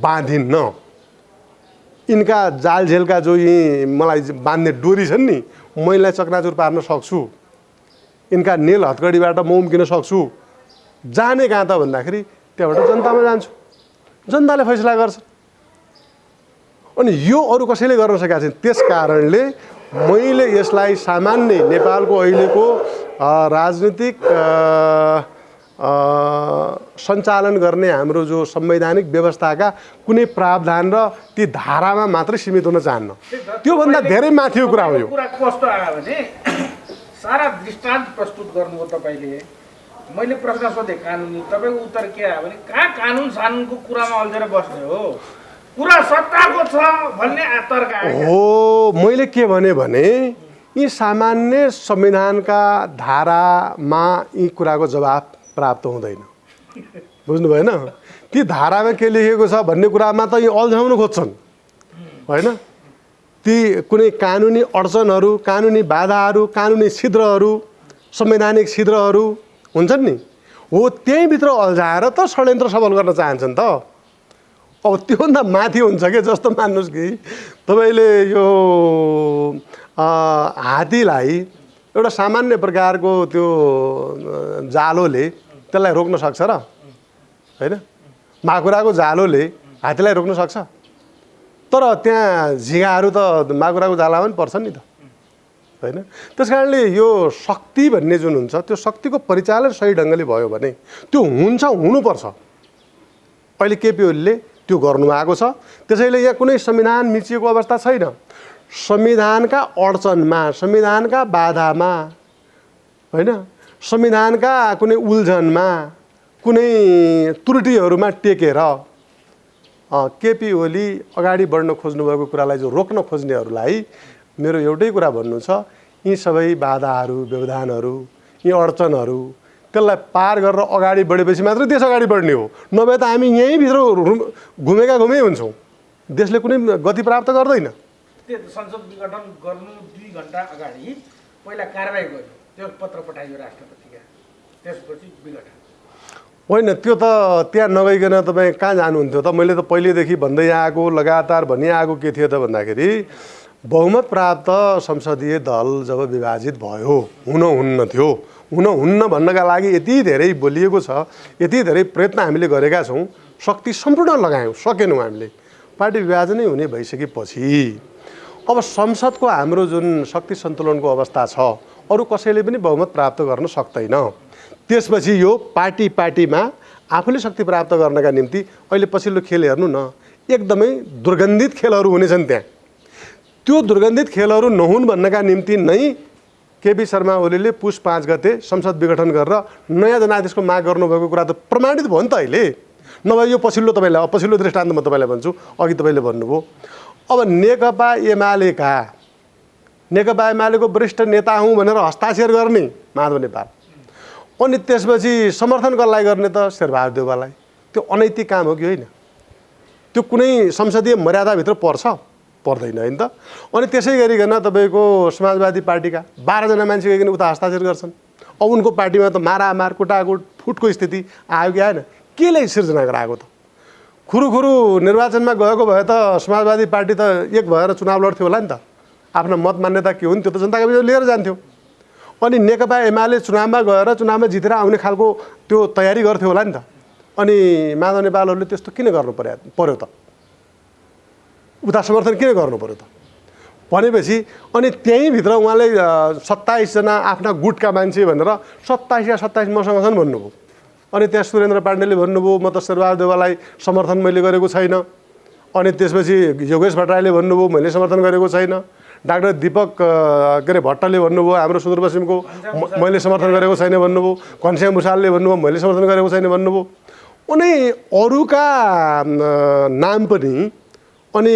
बाँधिन्न, यिनका जालझेलका जो यी मलाई बाँध्ने डोरी छन् नि, मैले चकनाचुर पार्न सक्छु, यिनका नेल हतकडीबाट म उम्किन सक्छु। जाने कहाँ त भन्दाखेरि त्यहाँबाट जनतामा जान्छु, जनताले फैसला गर्छ। अनि यो अरू कसैले गर्न सकेका छैन। त्यस कारणले मैले यसलाई सामान्य नेपालको अहिलेको राजनीतिक सञ्चालन गर्ने हाम्रो जो संवैधानिक व्यवस्थाका कुनै प्रावधान र ती धारामा मात्रै सीमित हुन चाहन्न, त्योभन्दा धेरै माथिको कुरा हो यो। कुरा कस्तो आयो भने सारा दृष्टान्त प्रस्तुत गर्नुभयो तपाईँले। मैले प्रश्न सोधेँ कानुनी, तपाईँको उत्तर के आयो भने कहाँ कानुन सानुनको कुरामा अल्झेर बस्ने हो, कुरा सत्ताको छ भन्ने तर्क आयो। हो, मैले के भने यी सामान्य संविधानका धारामा यी कुराको जवाब प्राप्त हुँदैन। बुझ्नु भएन? ती धारामा के लेखेको छ भन्ने कुरामा त यी अल्झाउन खोज्छन्, होइन? ती कुनै कानुनी अडचनहरू, कानुनी बाधाहरू, कानुनी छिद्रहरू, संवैधानिक छिद्रहरू हुन्छन् नि, हो त्यहीँभित्र अल्झाएर त षड्यन्त्र सफल गर्न चाहन्छन् त। अब त्योभन्दा माथि हुन्छ कि, जस्तो मान्नुहोस् कि तपाईँले यो हात्तीलाई एउटा सामान्य प्रकारको त्यो जालोले त्यसलाई रोक्न सक्छ र, होइन? माकुराको जालोले हात्तीलाई रोक्न सक्छ, तर त्यहाँ झिँगाहरू त माकुराको जालामा पनि पर्छन् नि त, होइन। त्यस कारणले यो शक्ति भन्ने जुन हुन्छ त्यो शक्तिको परिचालन सही ढङ्गले भयो भने त्यो हुन्छ, हुनुपर्छ। अहिले केपी ओलीले त्यो गर्नुभएको छ। त्यसैले यहाँ कुनै संविधान मिचिएको अवस्था छैन। संविधानका अडचनमा, संविधानका बाधामा, होइन, संविधानका कुनै उल्झनमा, कुनै त्रुटिहरूमा टेकेर केपी ओली अगाडि बढ्न खोज्नुभएको कुरालाई जो रोक्न खोज्नेहरूलाई मेरो एउटै कुरा भन्नु छ, यी सबै बाधाहरू, व्यवधानहरू, यी अडचनहरू त्यसलाई पार गरेर अगाडि बढेपछि मात्रै देश अगाडि बढ्ने हो। नभए त हामी यहीँभित्र घुमेका घुमै हुन्छौँ। देशले कुनै गति प्राप्त गर्दैन। त्यो संसद विघटन गर्नु 2 घण्टा अगाडि पहिला कारबाही गर्यो, त्यो पत्र पठाइयो राष्ट्रपतिका, त्यसपछि विघटन होइन। त्यो त त्यहाँ नगइकन तपाईँ कहाँ जानुहुन्थ्यो त? मैले त पहिलेदेखि भन्दै आएको, लगातार भनिआएको के थियो त भन्दाखेरि बहुमत प्राप्त संसदीय दल जब विभाजित भयो, हुन्न थियो, हुन्न भन्नका लागि यति धेरै बोलिएको छ, यति धेरै प्रयत्न हामीले गरेका छौँ, शक्ति सम्पूर्ण लगायौँ, सकेनौँ हामीले। पार्टी विभाजनै हुने भइसकेपछि अब संसदको हाम्रो जुन शक्ति सन्तुलनको अवस्था छ, अरू कसैले पनि बहुमत प्राप्त गर्न सक्दैन। त्यसपछि यो पार्टीमा आफूले शक्ति प्राप्त गर्नका निम्ति अहिले पछिल्लो खेल हेर्नु न, एकदमै दुर्गन्धित खेलहरू हुनेछन् त्यहाँ। त्यो दुर्गन्धित खेलहरू नहुन् भन्नका निम्ति नै केपी शर्मा ओलीले पुस 5 गते संसद विघटन गरेर नयाँ जनादेशको माग गर्नुभएको कुरा त प्रमाणित भयो नि त अहिले। नभए यो पछिल्लो दृष्टान्त म तपाईँलाई भन्छु, अघि तपाईँले भन्नुभयो। अब नेकपा एमालेको वरिष्ठ नेता हुँ भनेर हस्ताक्षर गर्ने माधव नेपाल, अनि त्यसपछि समर्थन कसलाई गर्ने त? शेरबहादुर देउवालाई। त्यो अनैतिक काम हो कि होइन? त्यो कुनै संसदीय मर्यादाभित्र पर्दैन होइन त। अनि त्यसै गरिकन तपाईँको समाजवादी पार्टीका 12 जना मान्छे गइकन उता हस्ताक्षर गर्छन्। अब उनको पार्टीमा त मारामार, कुटाकुट, फुटको स्थिति आयो कि आएन? केले सिर्जना गराएको त? खुरुखुरु निर्वाचनमा गएको भए त समाजवादी पार्टी त एक भएर चुनाव लड्थ्यो होला नि त। आफ्ना मत मान्यता के हुन् त्यो त जनताका बिचमा लिएर जान्थ्यो। अनि नेकपा एमाले चुनावमा गएर चुनावमा जितेर आउने खालको त्यो तयारी गर्थ्यो होला नि त। अनि माधव नेपालहरूले त्यस्तो किन गर्नु पर्यो त? उता समर्थन किन गर्नु पर्यो त भनेपछि अनि त्यहीँभित्र उहाँले 27 जना आफ्ना गुटका मान्छे भनेर 27 या 27 मसँग छन् भन्नुभयो। अनि त्यहाँ सुरेन्द्र पाण्डेले भन्नुभयो म त शेरबहादुर देउवालाई समर्थन मैले गरेको छैन। अनि त्यसपछि योगेश भट्टराईले भन्नुभयो मैले समर्थन गरेको छैन। डाक्टर दीपक भट्टले भन्नुभयो हाम्रो सुदूरपश्चिमको मैले समर्थन गरेको छैन भन्नुभयो। घनश्याम भुषालले भन्नुभयो मैले समर्थन गरेको छैन भन्नुभयो। अनि अरूका नाम पनि, अनि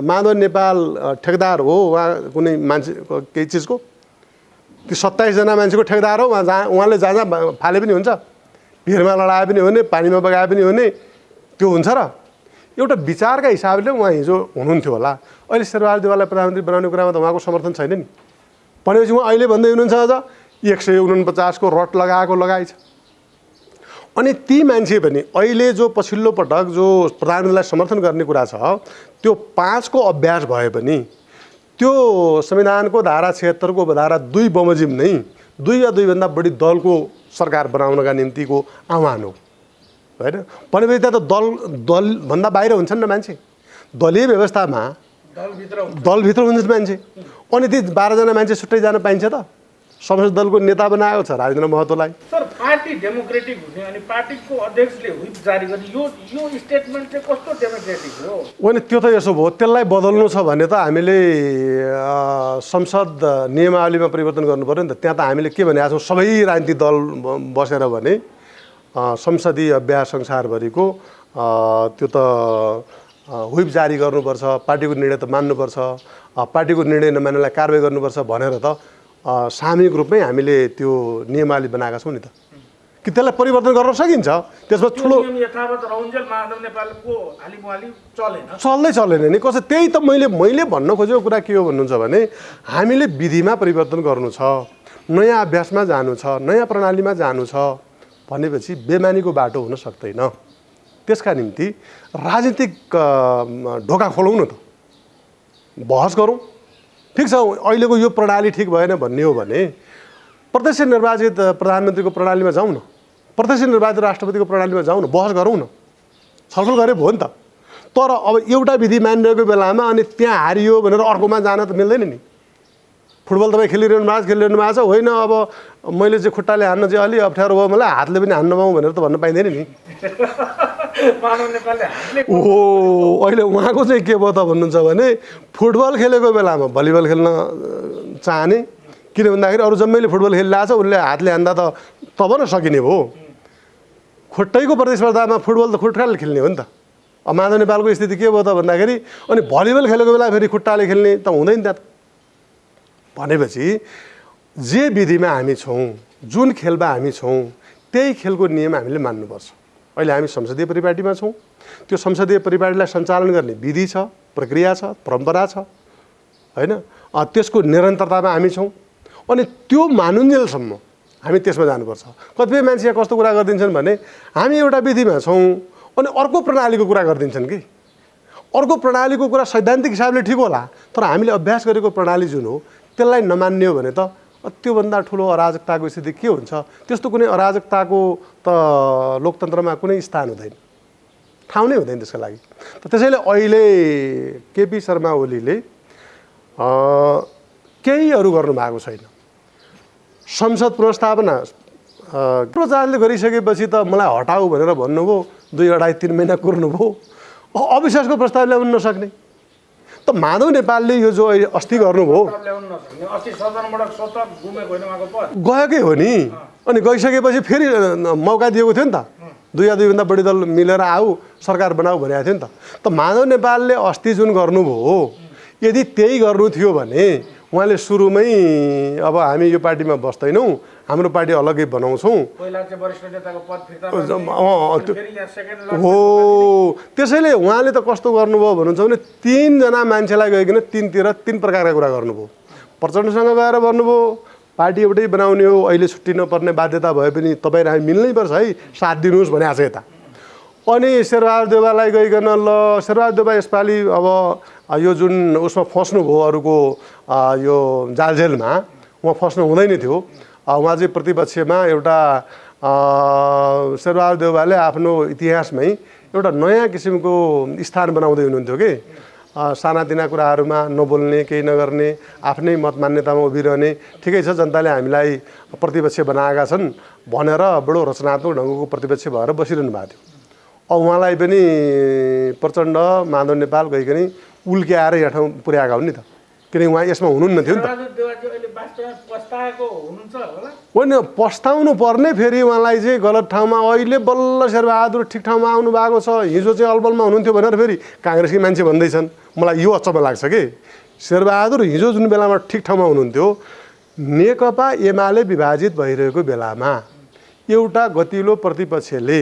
माधव नेपाल ठेकदार हो, उहाँ कुनै मान्छे केही चिजको, त्यो 27 जना मान्छेको ठेकदार हो। उहाँले जहाँ फाले पनि हुन्छ, भिरमा लडाए पनि हुने, पानीमा बगाए पनि हुने, त्यो हुन्छ र? एउटा विचारका हिसाबले उहाँ हिजो हुनुहुन्थ्यो होला। अहिले शेरबहादुर देउवालाई प्रधानमन्त्री बनाउने कुरामा त उहाँको समर्थन छैन नि। भनेपछि उहाँ अहिले भन्दै हुनुहुन्छ अझ 149 को रट लगाइ छ। अनि ती मान्छे पनि अहिले जो पछिल्लो पटक जो प्रधानमन्त्रीलाई समर्थन गर्ने कुरा छ त्यो 5 को अभ्यास भए पनि त्यो संविधानको धारा 76 को धारा 2 बमोजिम नै 2 या 2 भन्दा बढी दलको सरकार बनाउनका निम्तिको आह्वान हो हैन। भनेपछि त्यहाँ त दल भन्दा बाहिर हुन्छन् न मान्छे। दलीय व्यवस्थामा दलभित्र हुन्छन् मान्छे। अनि ती 12 जना मान्छे छुट्टै जान पाइन्छ त? संसद दलको नेता बनाएको छ राजेन्द्र महतोलाई। सर पार्टी डेमोक्रेटिक हुने अनि पार्टीको अध्यक्षले व्हिप जारी गर्ने यो स्टेटमेन्ट चाहिँ कस्तो डेमोक्रेटिक हो? होइन त्यो त यसो भयो, त्यसलाई बदल्नु छ भने त हामीले संसद नियमावलीमा परिवर्तन गर्नु पर्यो नि त। त्यहाँ त हामीले के भनेका छौँ, सबै राजनीतिक दल बसेर भने संसदीय अभ्यास संसारभरिको त्यो त व्हिप जारी गर्नुपर्छ, पार्टीको निर्णय त मान्नुपर्छ, पार्टीको निर्णय नमान्नेलाई कारबाही गर्नुपर्छ भनेर त सामूहिक रूपमै हामीले त्यो नियमावली बनाएका छौँ नि त। कि त्यसलाई परिवर्तन गर्न सकिन्छ? त्यसमा ठुलो यथावत रहन्जेल माधव नेपालको हालिमुहाली चल्दैन नि कसै। त्यही त मैले भन्न खोजेको कुरा के हो भन्नुहुन्छ भने हामीले विधिमा परिवर्तन गर्नु छ, नयाँ अभ्यासमा जानु छ, नयाँ प्रणालीमा जानु छ भनेपछि बेमानीको बाटो हुन सक्दैन। त्यसका निम्ति राजनीतिक ढोका खोलौँ न त, बहस गरौँ। ठिक छ, अहिलेको यो प्रणाली ठिक भएन भन्ने हो भने प्रत्यक्ष निर्वाचित प्रधानमन्त्रीको प्रणालीमा जाउँ न, प्रत्यक्ष निर्वाचित राष्ट्रपतिको प्रणालीमा जाउँ न, बहस गरौँ न, छलफल गरे भयो नि त। तर अब एउटा विधि मानिरहेको बेलामा अनि त्यहाँ हारियो भनेर अर्कोमा जान त मिल्दैन नि। फुटबल तपाईँ खेलिरहनु भएको छ होइन अब मैले चाहिँ खुट्टाले हान्न चाहिँ अलि अप्ठ्यारो भयो मलाई हातले पनि हान्न पाऊँ भनेर त भन्न पाइँदैन नि ओहो अहिले उहाँको चाहिँ के भयो त भन्नुहुन्छ भने फुटबल खेलेको बेलामा भलिबल खेल्न चाहने किन भन्दाखेरि अरू जम्मैले फुटबल खेलिरहेको छ उनले हातले हान्दा त तब न सकिने भयो खुट्टैको प्रतिस्पर्धामा फुटबल त खुट्टाले खेल्ने हो नि त अब माधव नेपालको स्थिति के भयो त भन्दाखेरि अनि भलिबल खेलेको बेला फेरि खुट्टाले खेल्ने त हुँदैन त्यहाँ भनेपछि जे विधिमा हामी छौँ जुन खेलमा हामी छौँ त्यही खेलको नियम हामीले मान्नुपर्छ अहिले हामी संसदीय परिपाटीमा छौँ त्यो संसदीय परिपाटीलाई सञ्चालन गर्ने विधि छ प्रक्रिया छ परम्परा छ होइन त्यसको निरन्तरतामा हामी छौँ अनि त्यो मानुन्जेलसम्म हामी त्यसमा जानुपर्छ कतिपय मान्छे यहाँ कस्तो कुरा गरिदिन्छन् भने हामी एउटा विधिमा छौँ अनि अर्को प्रणालीको कुरा गरिदिन्छन् कि अर्को प्रणालीको कुरा सैद्धान्तिक हिसाबले ठिक होला तर हामीले अभ्यास गरेको प्रणाली जुन हो त्यसलाई नमान्ने हो भने त त्योभन्दा ठुलो अराजकताको स्थिति के हुन्छ त्यस्तो कुनै अराजकताको त लोकतन्त्रमा कुनै स्थान हुँदैन ठाउँ नै हुँदैन त्यसको लागि त त्यसैले अहिले केपी शर्मा ओलीले केही अरू गर्नुभएको छैन संसद पुनर्स्थापना प्रचारले गरिसकेपछि त मलाई हटाऊ भनेर भन्नुभयो 2-2.5-3 महिना कुर्नुभयो अविश्वासको प्रस्ताव ल्याउन नसक्ने त माधव नेपालले यो जो अस्ति गर्नुभयो गएकै हो नि अनि गइसकेपछि फेरि मौका दिएको थियो नि त 2 या 2 भन्दा बढी दल मिलेर आऊ सरकार बनाऊ भनेको थियो नि त माधव नेपालले अस्ति जुन गर्नुभयो यदि त्यही गर्नु थियो भने उहाँले सुरुमै अब हामी यो पार्टीमा बस्दैनौँ हाम्रो पार्टी अलग्गै बनाउँछौँ हो त्यसैले उहाँले त कस्तो गर्नुभयो भन्नुहुन्छ भने 3 जना मान्छेलाई गइकन 3 प्रकारका कुरा गर्नुभयो प्रचण्डसँग गएर भन्नुभयो पार्टी एउटै बनाउने हो अहिले छुट्टी नपर्ने बाध्यता भए पनि तपाईँ हामी मिल्नै पर्छ है साथ दिनुहोस् भनेको छ यता अनि शेरबहादुर देउवालाई गइकन ल शेरबहादुर देउवा यसपालि अब यो जुन उसमा फस्नुभयो अरूको यो जालझेलमा उहाँ फस्नु हुँदैन थियो उहाँ चाहिँ प्रतिपक्षमा एउटा शेरबहादुर देउवाले आफ्नो इतिहासमै एउटा नयाँ किसिमको स्थान बनाउँदै हुनुहुन्थ्यो कि सानातिना कुराहरूमा नबोल्ने केही नगर्ने आफ्नै मत मान्यतामा उभिरहने ठिकै छ जनताले हामीलाई प्रतिपक्ष बनाएका छन् भनेर बडो रचनात्मक ढङ्गको प्रतिपक्ष भएर बसिरहनु भएको थियो अब उहाँलाई पनि प्रचण्ड माधव नेपाल गइकन उल्के आएर यहाँ ठाउँ पुर्याएका हुन् नि त किनकि उहाँ यसमा हुनुहुन्न थियो नि त होइन पस्ताउनु पर्ने फेरि उहाँलाई चाहिँ गलत ठाउँमा अहिले बल्ल शेरबहादुर ठिक ठाउँमा आउनु भएको छ हिजो चाहिँ अलबलमा हुनुहुन्थ्यो भनेर फेरि काङ्ग्रेसकै मान्छे भन्दैछन् मलाई यो अचम्म लाग्छ कि शेरबहादुर हिजो जुन बेलामा ठिक ठाउँमा हुनुहुन्थ्यो नेकपा एमाले विभाजित भइरहेको बेलामा एउटा गतिलो प्रतिपक्षले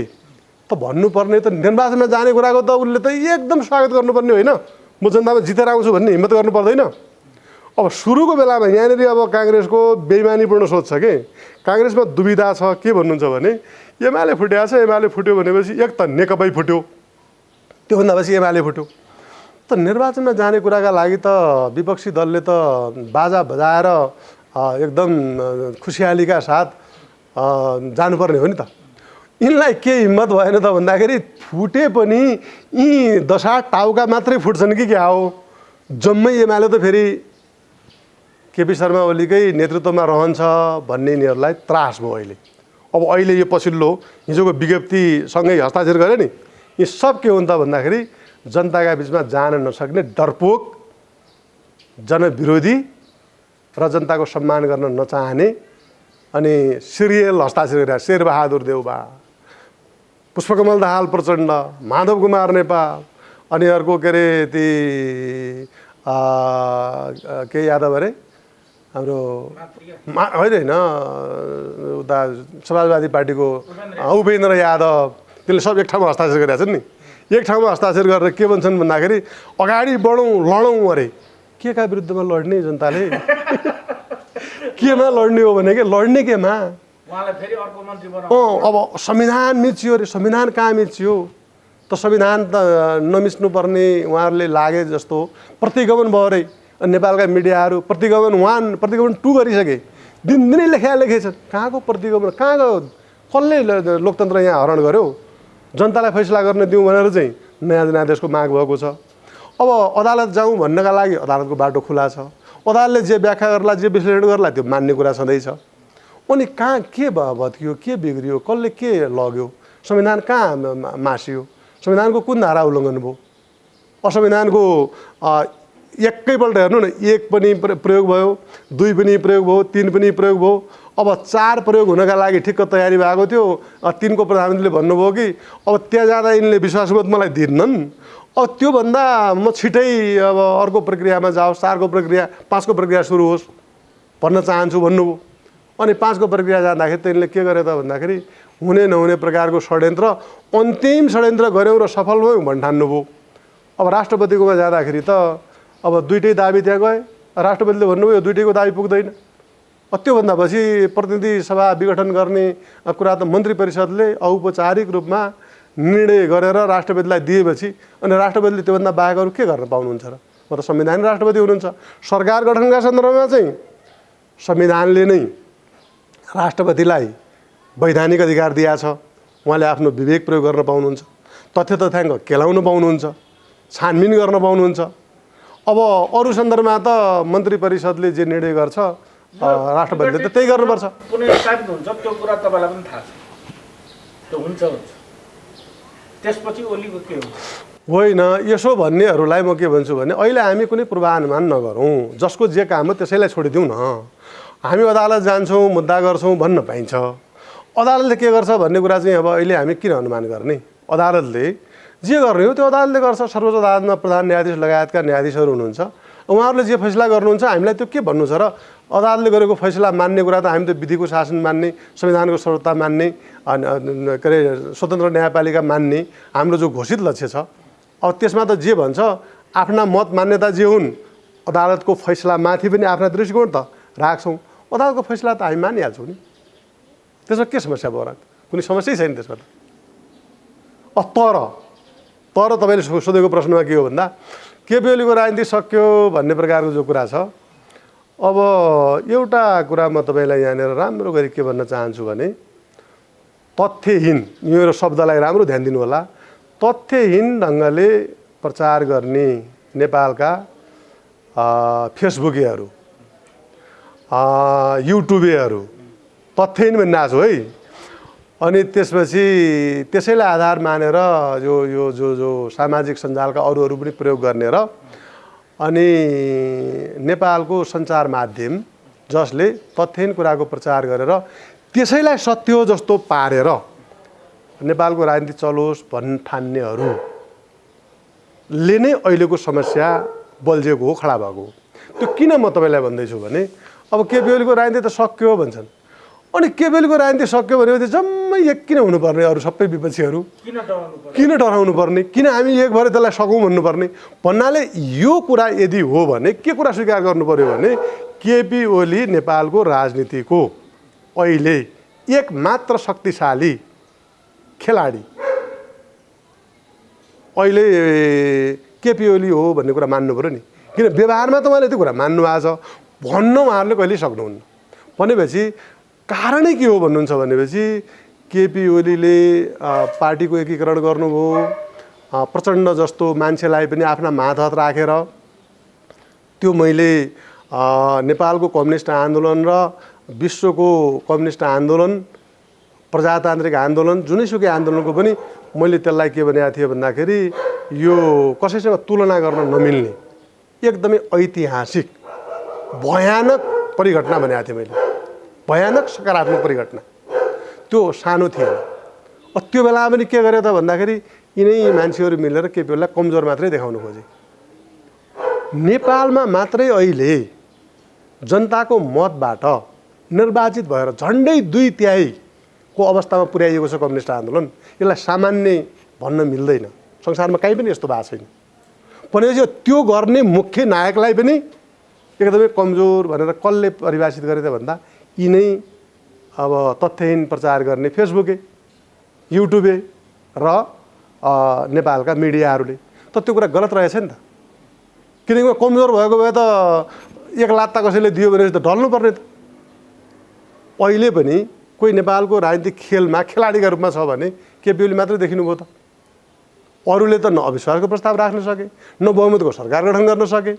त भन्नुपर्ने त निर्वाचनमा जाने कुराको त उसले त एकदम स्वागत गर्नुपर्ने होइन म जनतामा जितेर आउँछु भन्ने हिम्मत गर्नु पर्दैन अब सुरुको बेलामा यहाँनिर अब काङ्ग्रेसको बेइमानीपूर्ण सोच छ कि काङ्ग्रेसमा दुविधा छ के भन्नुहुन्छ भने एमाले फुटेको छ एमाले फुट्यो भनेपछि एक त नेकपै फुट्यो त्योभन्दा पछि एमाले फुट्यो त निर्वाचनमा जाने कुराका लागि त विपक्षी दलले त बाजा बजाएर एकदम खुसियालीका साथ जानुपर्ने हो नि त यिनलाई के हिम्मत भएन त भन्दाखेरि फुटे पनि यी दशा टाउका मात्रै फुट्छन् कि क्या हो जम्मै एमाले त फेरि केपी शर्मा ओलीकै नेतृत्वमा रहन्छ भन्ने यिनीहरूलाई त्रास भयो अहिले यो पछिल्लो हिजोको विज्ञप्तिसँगै हस्ताक्षर गरे नि यी सब के हुन् त भन्दाखेरि जनताका बिचमा जान नसक्ने डरपोक जनविरोधी र जनताको सम्मान गर्न नचाहने अनि सिरियल हस्ताक्षर गरेर शेरबहादुर देउवा पुष्पकमल दाहाल प्रचण्ड माधव कुमार नेपाल अनि अर्को के अरे ती के यादव अरे हाम्रो होइन उता समाजवादी पार्टीको उपेन्द्र यादव त्यसले सब एक ठाउँमा हस्ताक्षर गरेका छन् नि एक ठाउँमा हस्ताक्षर गरेर के भन्छन् भन्दाखेरि अगाडि बढौँ लडौँ अरे के का विरुद्धमा लड्ने जनताले केमा लड्ने हो भने के लड्ने केमा अब संविधान मिच्यो अरे संविधान कहाँ मिच्यो त संविधान त नमिच्नु पर्ने उहाँहरूले लागे जस्तो प्रतिगमन भयो अरे नेपालका मिडियाहरू प्रतिगमन 1 प्रतिगमन 2 गरिसके दिनदिनै लेखेछन् कहाँको प्रतिगमन कहाँको कसले लोकतन्त्र यहाँ हरण गर्यो जनतालाई फैसला गर्न दिउँ भनेर चाहिँ नयाँ जनादेशको माग भएको छ अब अदालत जाउँ भन्नका लागि अदालतको बाटो खुला छ अदालतले जे व्याख्या गर्ला जे विश्लेषण गर्ला त्यो मान्ने कुरा छँदैछ। अनि कहाँ के भत्कियो, के बिग्रियो, कसले के लग्यो, संविधान कहाँ मासियो, संविधानको कुन धारा उल्लङ्घन भयो, असंविधानको एकैपल्ट हेर्नु न, 1 पनि प्रयोग भयो, 2 पनि प्रयोग भयो, 3 पनि प्रयोग भयो, अब 4 प्रयोग हुनका लागि ठिक्क तयारी भएको थियो। 3 को प्रधानमन्त्रीले भन्नुभयो कि अब त्यहाँ जाँदा यिनले विश्वासमत मलाई दिन्नन्, अब त्योभन्दा म छिटै अब अर्को प्रक्रियामा जाओस्, 4 को प्रक्रिया, 5 को प्रक्रिया सुरु होस् भन्न चाहन्छु भन्नुभयो। अनि 5 को प्रक्रिया जाँदाखेरि तिनले के गरे त भन्दाखेरि हुने नहुने प्रकारको षड्यन्त्र, अन्तिम षड्यन्त्र गऱ्यौँ र सफल भयौँ भन्ने ठान्नुभयो। अब राष्ट्रपतिकोमा जाँदाखेरि त अब दुईटै दाबी त्यहाँ गए, राष्ट्रपतिले भन्नुभयो यो दुईटैको दाबी पुग्दैन। त्योभन्दा पछि प्रतिनिधि सभा विघटन गर्ने कुरा त मन्त्री परिषदले औपचारिक रूपमा निर्णय गरेर राष्ट्रपतिलाई दिएपछि अनि राष्ट्रपतिले त्योभन्दा बाहेक अरू के गर्न पाउनुहुन्छ र? म त संवैधानिक राष्ट्रपति हुनुहुन्छ। सरकार गठनका सन्दर्भमा चाहिँ संविधानले नै राष्ट्रपतिलाई वैधानिक अधिकार दिएको छ। उहाँले आफ्नो विवेक प्रयोग गर्न पाउनुहुन्छ, तथ्य तथ्याङ्क केलाउन पाउनुहुन्छ, छानबिन गर्न पाउनुहुन्छ। अब अरू सन्दर्भमा त मन्त्री परिषदले जे निर्णय गर्छ राष्ट्रपतिले त त्यही गर्नुपर्छ। कुनै साबित हुन्छ त्यो कुरा तपाईँलाई पनि थाहा छ, त्यो हुन्छ। त्यसपछि ओलीको के हुन्छ? होइन, यसो भन्नेहरूलाई म के भन्छु भने अहिले हामी कुनै पूर्वानुमान नगरौँ, जसको जे काम हो त्यसैलाई छोडिदिउँ न। हामी अदालत जान्छौँ, मुद्दा गर्छौँ भन्न पाइन्छ। अदालतले के गर्छ भन्ने कुरा चाहिँ अब अहिले हामी किन अनुमान गर्ने? अदालतले जे गर्ने हो त्यो अदालतले गर्छ। सर्वोच्च अदालतमा प्रधान न्यायाधीश लगायतका न्यायाधीशहरू हुनुहुन्छ, उहाँहरूले जे फैसला गर्नुहुन्छ हामीलाई त्यो के भन्नु छ र? अदालतले गरेको फैसला मान्ने कुरा त हामी त विधिको शासन मान्ने, संविधानको सर्वोच्चता मान्ने, के अरे स्वतन्त्र न्यायपालिका मान्ने हाम्रो जो घोषित लक्ष्य छ। अब त्यसमा त जे भन्छ आफ्ना मत मान्यता जे हुन्, अदालतको फैसलामाथि पनि आफ्ना दृष्टिकोण त राख्छौँ। अदालतको फैसला त हामी मानिहाल्छौँ नि, त्यसमा के समस्या भयो र? कुनै समस्यै छैन त्यसमा त। तर तपाईँले सोधेको प्रश्नमा के हो भन्दा केपी ओलीको राजनीति सक्यो भन्ने प्रकारको जो कुरा छ, अब एउटा कुरा म तपाईँलाई यहाँनिर राम्रो गरी के भन्न चाहन्छु भने तथ्यहीन, मेरो शब्दलाई राम्रो ध्यान दिनु होला, तथ्यहीन ढङ्गले प्रचार गर्ने नेपालका फेसबुकेहरू, युट्युबेहरू तथ्यहीन भन्ने आएको छु है। अनि त्यसपछि त्यसैलाई आधार मानेर यो सामाजिक सञ्जालका अरू पनि प्रयोग गर्ने र अनि नेपालको सञ्चार माध्यम जसले तथ्यहीन कुराको प्रचार गरेर त्यसैलाई सत्य हो जस्तो पारेर नेपालको राजनीति चलोस् भन्न ठान्नेहरूले नै अहिलेको समस्या बल्झेको हो, खडा भएको हो। त्यो किन म तपाईँलाई भन्दैछु भने अब केपी ओलीको राजनीति त सक्यो भन्छन्, अनि केपी ओलीको राजनीति सक्यो भनेपछि जम्मै एक किन हुनुपर्ने? अरू सबै विपक्षीहरू किन डराउनु पर्ने? किन हामी एक भएर त्यसलाई सकौँ भन्नुपर्ने? भन्नाले यो कुरा यदि हो भने के कुरा स्वीकार गर्नु पर्यो भने केपी ओली नेपालको राजनीतिको अहिले एक मात्र शक्तिशाली खेलाडी अहिले केपी ओली हो भन्ने कुरा मान्नु पर्यो नि। किन व्यवहारमा त उहाँले त्यो कुरा मान्नु भएको छ, भन्न उहाँहरूले कहिल्यै सक्नुहुन्न। भनेपछि कारणै के हो भन्नुहुन्छ भनेपछि केपी ओलीले पार्टीको एकीकरण गर्नुभयो, प्रचण्ड जस्तो मान्छेलाई पनि आफ्ना हात राखेर त्यो मैले नेपालको कम्युनिस्ट आन्दोलन र विश्वको कम्युनिस्ट आन्दोलन, प्रजातान्त्रिक आन्दोलन, जुनैसुकै आन्दोलनको पनि मैले त्यसलाई के भनेको थिएँ भन्दाखेरि यो कसैसँग तुलना गर्न नमिल्ने एकदमै ऐतिहासिक भयानक परिघटना भनेको थिएँ मैले, भयानक सकारात्मक परिघटना। त्यो सानो थिएन। त्यो बेला पनि के गरे त भन्दाखेरि यिनै मान्छेहरू मिलेर केपी ओलीलाई कमजोर मात्रै देखाउनु खोजे। नेपालमा मात्रै अहिले जनताको मतबाट निर्वाचित भएर झन्डै 2/3 अवस्थामा पुर्याइएको छ कम्युनिस्ट आन्दोलन। यसलाई सामान्य भन्न मिल्दैन, संसारमा कहीँ पनि यस्तो भएको छैन। भनेपछि त्यो गर्ने मुख्य नायकलाई पनि एकदमै कमजोर भनेर कसले परिभाषित गरे त भन्दा यिनै अब तथ्यहीन प्रचार गर्ने फेसबुके, युट्युबे र नेपालका मिडियाहरूले। त त्यो कुरा गलत रहेछ नि त। किनकि कमजोर भएको भए त एक लात्ता कसैले दियो भने त ढल्नुपर्ने त। अहिले पनि कोही नेपालको राजनीतिक खेलमा खेलाडीका रूपमा छ भने केपी ओली मात्रै देखिनुभयो त। अरूले त न अविश्वासको प्रस्ताव राख्न सके, न बहुमतको सरकार गठन गर्न सके।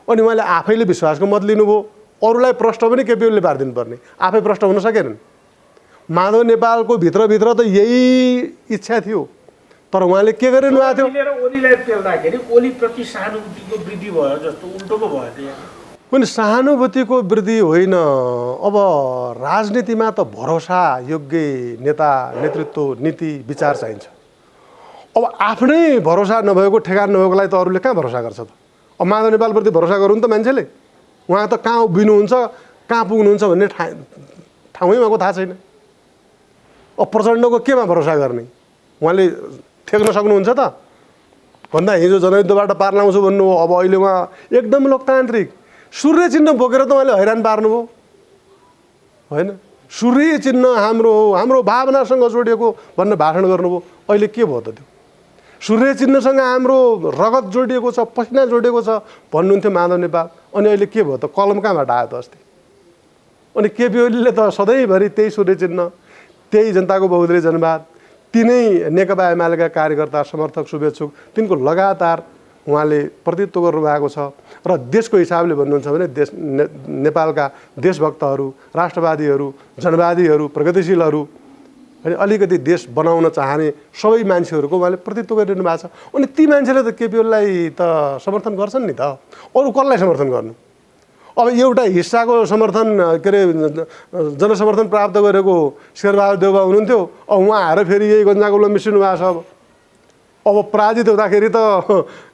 अनि उहाँले आफैले विश्वासको मत लिनुभयो, अरूलाई प्रश्न पनि केपी ओलीले पारिदिनु पर्ने, आफै प्रश्न हुन सकेनन्। माधव नेपालको भित्रभित्र त यही इच्छा थियो, तर उहाँले के गरिनु भएको थियो? ओलीलाई पेल्दाखेरि ओलीप्रति सहानुभूतिको वृद्धि भयो जस्तो उल्टो पो भयो त्यो। कुनै सहानुभूतिको वृद्धि होइन। अब राजनीतिमा त भरोसा योग्य नेता, नेतृत्व, नीति, विचार चाहिन्छ। अब आफ्नै भरोसा नभएको, ठेगान नभएकोलाई त अरूले कहाँ भरोसा गर्छ त? अब माधव नेपालप्रति भरोसा गर्नु त मान्छेले, उहाँ त कहाँ उभिनुहुन्छ, कहाँ पुग्नुहुन्छ भन्ने ठाउँै उहाँको थाहा छैन। अब प्रचण्डको केमा भरोसा गर्ने? उहाँले ठेक्न सक्नुहुन्छ त? भन्दा हिजो जनयुद्धबाट पार लाउँछु भन्नुभयो, अब अहिले उहाँ एकदम लोकतान्त्रिक सूर्य चिन्ह बोकेर त उहाँले हैरान पार्नुभयो होइन? सूर्य चिन्ह हाम्रो हो, हाम्रो भावनासँग जोडिएको भनेर भाषण गर्नुभयो। अहिले के भयो त त्यो? सूर्य चिन्हसँग हाम्रो रगत जोडिएको छ, पसिना जोडिएको छ भन्नुहुन्थ्यो माधव नेपाल, अनि अहिले के भयो त? कलम कहाँबाट आयो त अस्ति? अनि केपी ओलीले त सधैँभरि त्यही सूर्य चिन्ह, त्यही जनताको बहुदलीय जनवाद, तिनै नेकपा एमालेका कार्यकर्ता, समर्थक, शुभेच्छुक, तिनको लगातार उहाँले प्रतिनिधित्व गर्नुभएको छ। र देशको हिसाबले भन्नुहुन्छ भने नेपालका देशभक्तहरू, राष्ट्रवादीहरू, जनवादीहरू, प्रगतिशीलहरू, अनि अलिकति देश बनाउन चाहने सबै मान्छेहरूको उहाँले प्रतिनिधित्व गरिरहनु भएको छ। अनि ती मान्छेले त केपी ओलीलाई त समर्थन गर्छन् नि त, अरू कसलाई समर्थन गर्नु? अब एउटा हिस्साको समर्थन के अरे जनसमर्थन प्राप्त गरेको शेरबहादुर देउबा हुनुहुन्थ्यो, अब उहाँ आएर फेरि यही गन्जागोलमा मिसिनु भएको छ। अब पराजित हुँदाखेरि त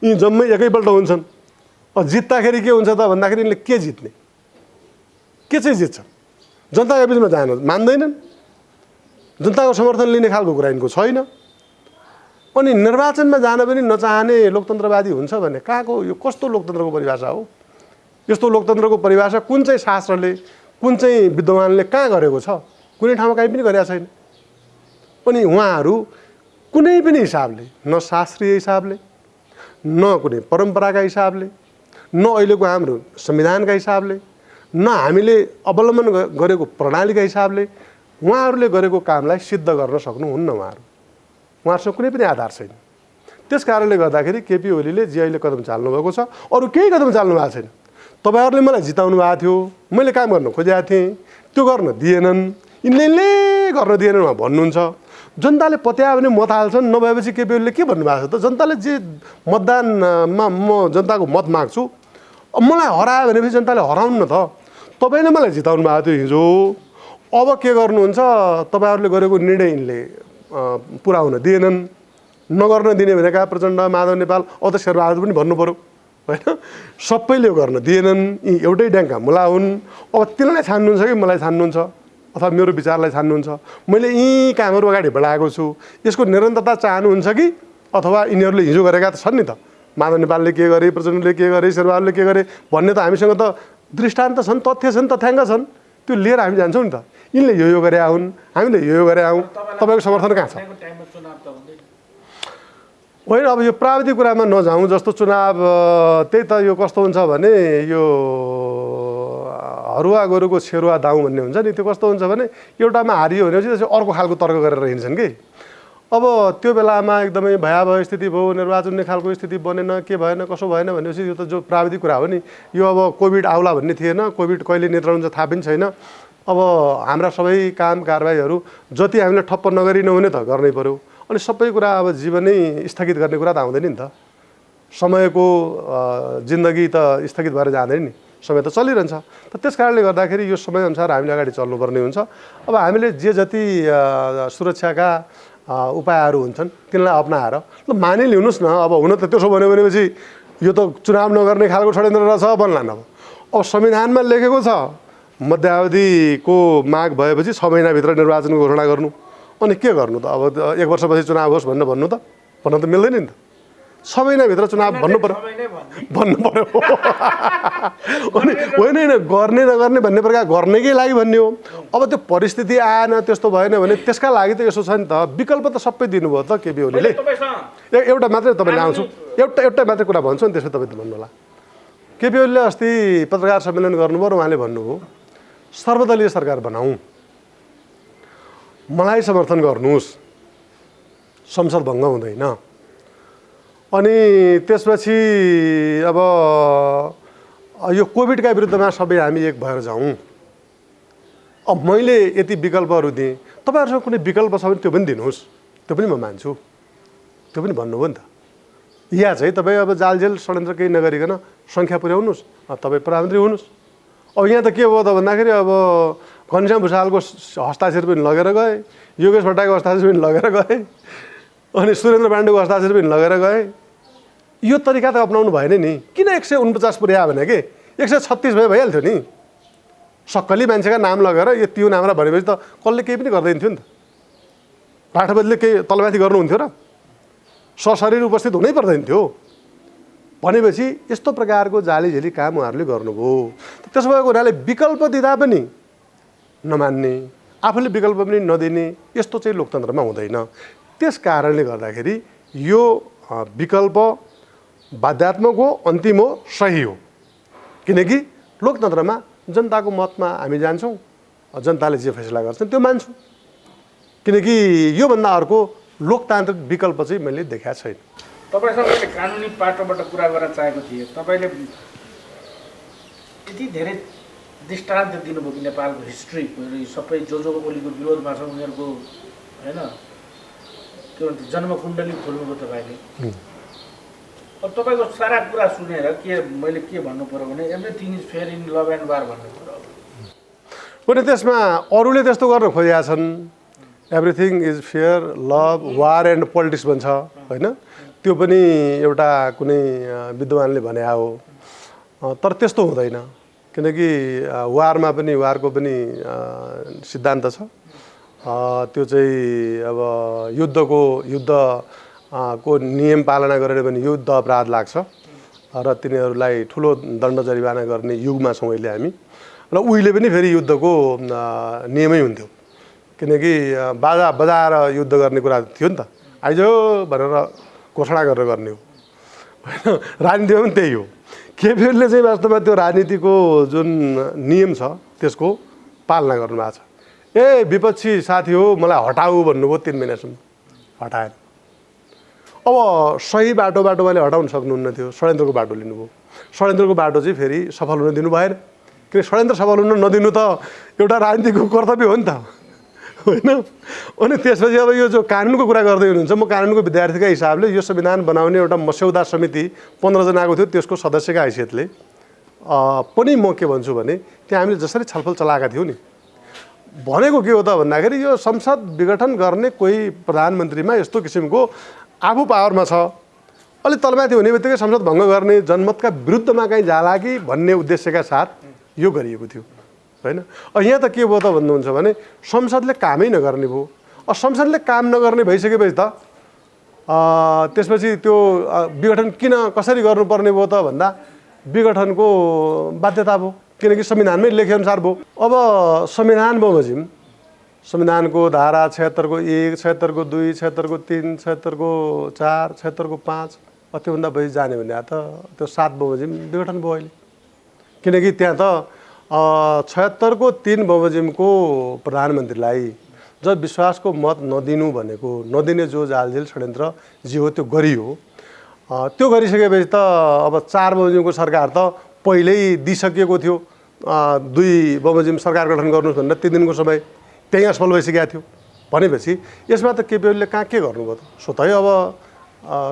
यी जम्मै एकैपल्ट हुन्छन्, अब जित्दाखेरि के हुन्छ त भन्दाखेरि यिनले के जित्ने, के चाहिँ जित्छन्? जनताको बिचमा जान मान्दैनन्, जनताको समर्थन लिने खालको कुरा यिनको छैन। अनि निर्वाचनमा जान पनि नचाहने लोकतन्त्रवादी हुन्छ भने कहाँको यो कस्तो लोकतन्त्रको परिभाषा हो? यस्तो लोकतन्त्रको परिभाषा कुन चाहिँ शास्त्रले, कुन चाहिँ विद्वानले कहाँ गरेको छ? कुनै ठाउँमा कहीँ पनि गरेका छैन। अनि उहाँहरू कुनै पनि हिसाबले, न शास्त्रीय हिसाबले, न कुनै परम्पराका हिसाबले, न अहिलेको हाम्रो संविधानका हिसाबले, न हामीले अवलम्बन गरेको प्रणालीका हिसाबले उहाँहरूले गरेको कामलाई सिद्ध गर्न सक्नुहुन्न। उहाँहरूसँग कुनै पनि आधार छैन। त्यस कारणले गर्दाखेरि केपी ओलीले जे अहिले कदम चाल्नुभएको छ, अरू केही कदम चाल्नु भएको छैन। तपाईँहरूले मलाई जिताउनु भएको थियो, मैले काम गर्न खोजेको थिएँ, त्यो गर्न दिएनन्, यिनले गर्न दिएनन् उहाँ भन्नुहुन्छ। जनताले पत्यायो भने मत हाल्छन्, नभएपछि केपी ओलीले के भन्नुभएको छ त? जनताले जे मतदानमा म जनताको मत माग्छु, मलाई हरायो भनेपछि जनताले हराउनु न त। तपाईँले मलाई जिताउनु भएको थियो हिजो, अब के गर्नुहुन्छ? तपाईँहरूले गरेको निर्णय यिनले पुरा हुन दिएनन्। नगर्न दिने भनेका प्रचण्ड, माधव नेपाल, अब त शेरबहादुर पनि भन्नु पऱ्यो होइन? सबैले गर्न दिएनन्। यी एउटै ड्याङ्का मुला हुन्। अब तिनलाई छान्नुहुन्छ कि मलाई छान्नुहुन्छ, अथवा मेरो विचारलाई छान्नुहुन्छ? मैले यी कामहरू अगाडि बढाएको छु, यसको निरन्तरता चाहनुहुन्छ कि अथवा यिनीहरूले हिजो गरेका त छन् नि त, माधव नेपालले के गरे, प्रचण्डले के गरे, शेरबहादुरले के गरे भन्ने त हामीसँग त दृष्टान्त छन्, तथ्य छन्, तथ्याङ्क छन्। त्यो लिएर हामी जान्छौँ नि त। यिनले यो गरे हुन्, हामीले यो गरे हौँ, तपाईँको समर्थन कहाँ छ? होइन, अब यो प्राविधिक कुरामा नजाउँ। जस्तो चुनाव त्यही त यो कस्तो हुन्छ भने यो हरुवा गोरुको छेरुवा दाउँ भन्ने हुन्छ नि, त्यो कस्तो हुन्छ भने एउटामा हारियो भनेपछि त्यसपछि अर्को खालको तर्क गरेर हिँड्छन् कि। अब त्यो बेलामा एकदमै भयावह स्थिति भयो, निर्वाचन हुने खालको स्थिति बनेन, के भएन, कसो भएन भनेपछि यो त जो प्राविधिक कुरा हो नि, यो अब कोभिड आउला भन्ने थिएन, कोभिड कहिले नेत्र हुन्छ थाहा पनि छैन। अब हाम्रा सबै काम कारबाहीहरू जति हामीले ठप्प नगरी नहुने त गर्नै पर्यो। अनि सबै कुरा अब जीवनै स्थगित गर्ने कुरा त आउँदैन नि त। समयको जिन्दगी त स्थगित भएर जाँदैन नि, समय त चलिरहन्छ। त त्यस कारणले गर्दाखेरि यो समयअनुसार हामीले अगाडि चल्नुपर्ने हुन्छ। अब हामीले जे जति सुरक्षाका उपायहरू हुन्छन् तिनलाई अपनाएर ल मानिलिनुहोस् न। अब हुन त त्यसो भन्यो भनेपछि यो त चुनाव नगर्ने खालको षड्यन्त्र रहेछ भन्ला न। अब संविधानमा लेखेको छ मध्यावधिको माग भएपछि 6 महिनाभित्र निर्वाचनको घोषणा गर्नु। अनि के गर्नु त? अब 1 वर्षपछि चुनाव होस् भन्नु त मिल्दैन नि त। 6 महिनाभित्र चुनाव भन्नु पर्यो। अनि होइन गर्ने नगर्ने भन्ने प्रकार गर्नेकै लागि भन्ने हो। अब त्यो परिस्थिति आएन, त्यस्तो भएन भने त्यसका लागि त यसो छ नि त, विकल्प त सबै दिनुभयो त केपी ओलीले। एउटा मात्रै तपाईँले आउँछु, एउटा मात्रै कुरा भन्छु नि, त्यसपछि तपाईँ भन्नु होला। केपी ओलीले अस्ति पत्रकार सम्मेलन गर्नुभयो र उहाँले भन्नुभयो सर्वदलीय सरकार बनाऊ, मलाई समर्थन गर्नुहोस्, संसद भङ्ग हुँदैन। अनि त्यसपछि अब यो कोभिडका विरुद्धमा सबै हामी एक भएर जाउँ। अब मैले यति विकल्पहरू दिएँ, तपाईँहरूसँग कुनै विकल्प छ भने त्यो पनि दिनुहोस्, त्यो पनि म मान्छु, त्यो पनि भन्नुभयो नि त। या चाहिँ तपाईँ अब जालजेल षड्यन्त्र केही नगरिकन सङ्ख्या पुर्याउनुहोस्, तपाईँ प्रधानमन्त्री हुनुहोस्। अब यहाँ त के भयो त भन्दाखेरि अब घनश्याम भुषालको हस्ताक्षर पनि लगेर गए, योगेश भट्टराईको हस्ताक्षर पनि लगेर गए, अनि सुरेन्द्र पाण्डेको हस्ताक्षर पनि लगेर गए। यो तरिका त अपनाउनु भएन नि। किन 149 पुर्यायो भने के 136 भइहाल्थ्यो नि। सक्कली मान्छेका नाम लगेर यो त्यो नाम र भनेपछि त कसले केही पनि गर्दैन थियो नि त। राष्ट्रपतिले केही तलमाथि गर्नुहुन्थ्यो र? सशरीर उपस्थित हुनै पर्दैन थियो भनेपछि यस्तो प्रकारको जालीझेली काम उहाँहरूले गर्नुभयो। त्यसो भएको हुनाले विकल्प दिँदा पनि नमान्ने, आफूले विकल्प पनि नदिने, यस्तो चाहिँ लोकतन्त्रमा हुँदैन। त्यस कारणले गर्दाखेरि यो विकल्प बाध्यात्मक हो, अन्तिम हो, सही हो। किनकि लोकतन्त्रमा जनताको मतमा हामी जान्छौँ, जनताले जे फैसला गर्छन् त्यो मान्छौँ। किनकि योभन्दा अर्को लोकतान्त्रिक विकल्प चाहिँ मैले देखाएको छैन। तपाईँसँग मैले कानुनी पाटोबाट कुरा गर्न चाहेको थिएँ। तपाईँले यति धेरै दृष्टान्त दिनुभयो कि नेपालको हिस्ट्री सबै जो ओलीको विरोधमा छ उनीहरूको होइन के भन्छ जन्मकुण्डली खोल्नुभयो तपाईँले। अब तपाईँको सारा कुरा सुनेर मैले के भन्नु पऱ्यो भने everything is fair in love and war भन्नु पऱ्यो। पनि त्यसमा अरूले त्यस्तो गर्न खोजेका छन्। Everything is fair love war and politics भन्छ होइन, त्यो पनि एउटा कुनै विद्वानले भने हो। तर त्यस्तो हुँदैन। किनकि वारमा पनि वारको पनि सिद्धान्त छ। त्यो चाहिँ अब युद्धको नियम पालना गरेर पनि युद्ध अपराध लाग्छ र तिनीहरूलाई ठुलो दण्ड जरिवाना गर्ने युगमा छौँ अहिले हामी। र उहिले पनि फेरि युद्धको नियमै हुन्थ्यो। किनकि बाजा बजाएर युद्ध गर्ने कुरा थियो नि त। आइज भनेर घोषणा गरेर गर्ने हो होइन। राजनीतिमा पनि त्यही हो। केपीओलीले चाहिँ वास्तवमा त्यो राजनीतिको जुन नियम छ त्यसको पालना गर्नुभएको छ। ए विपक्षी साथी हो मलाई हटाऊ भन्नुभयो, 3 महिनासम्म हटाएन। अब सही बाटोबाट उहाँले हटाउन सक्नुहुन्न थियो, षड्यन्त्रको बाटो लिनुभयो। षड्यन्त्रको बाटो चाहिँ फेरि सफल हुन दिनु भएन। किन षड्यन्त्र सफल हुन नदिनु त एउटा राजनीतिको कर्तव्य हो नि त होइन। अनि त्यसपछि अब यो जो कानुनको कुरा गर्दै हुनुहुन्छ, म कानुनको विद्यार्थीका हिसाबले यो संविधान बनाउने एउटा मस्यौदा समिति 15 जनाको थियो, त्यसको सदस्यका हैसियतले पनि म के भन्छु भने त्यहाँ हामीले जसरी छलफल चलाएका थियौँ नि, भनेको के हो त भन्दाखेरि यो संसद विघटन गर्ने कोही प्रधानमन्त्रीमा यस्तो किसिमको आफू पावरमा छ, अलि तलमाथि हुने बित्तिकै संसद भङ्ग गर्ने, जनमतका विरुद्धमा कहीँ जाला कि भन्ने उद्देश्यका साथ यो गरिएको थियो होइन। यहाँ त के भयो त भन्नुहुन्छ भने संसदले कामै नगर्ने भयो। संसदले काम नगर्ने भइसकेपछि त त्यसपछि त्यो विघटन किन कसरी गर्नुपर्ने भयो त भन्दा विघटनको बाध्यता भयो। किनकि संविधानमै लेखेअनुसार भयो। अब संविधान बमोजिम संविधानको धारा 76 को 1, 76 को 2, 76 को 3, 76 को 4, 76 को 5 त्योभन्दा बढी जाने भने त त्यो 7 बमोजिम विघटन भयो अहिले। किनकि त्यहाँ त 76 को 3 बमोजिमको प्रधानमन्त्रीलाई जब विश्वासको मत नदिनु भनेको, नदिने जो जालझेल षड्यन्त्र जे हो त्यो गरियो। त्यो गरिसकेपछि त अब 4 बमोजिमको सरकार त पहिल्यै दिइसकिएको थियो। 2 बमोजिम सरकार गठन गर्नुहोस् भनेर 3 दिनको समय त्यही असफल भइसकेको थियो भनेपछि यसमा त केपीओलीले कहाँ के गर्नुभयो त? स्वतः अब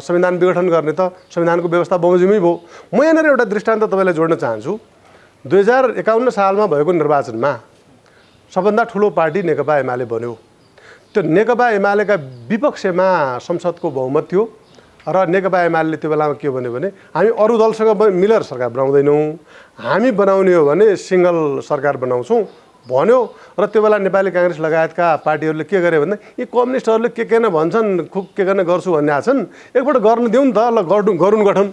संविधान विघटन गर्ने त संविधानको व्यवस्था बमोजिमै भयो। म यहाँनिर एउटा दृष्टान्त तपाईँलाई जोड्न चाहन्छु। 2051 सालमा भएको निर्वाचनमा सबभन्दा ठुलो पार्टी नेकपा एमाले बन्यो। त्यो नेकपा एमालेका विपक्षमा संसदको बहुमत थियो र नेकपा एमाले त्यो बेलामा के भन्यो भने हामी अरू दलसँग मिलेर सरकार बनाउँदैनौँ, हामी बनाउने हो भने सिङ्गल सरकार बनाउँछौँ भन्यो। र त्यो बेला नेपाली काङ्ग्रेस लगायतका पार्टीहरूले के गरे भन्दा यी कम्युनिस्टहरूले के न भन्छन्, के गर्न गर्छु भन्ने आछन्, एकपल्ट गर्न दिउँ नि त, ल गरून् गठन,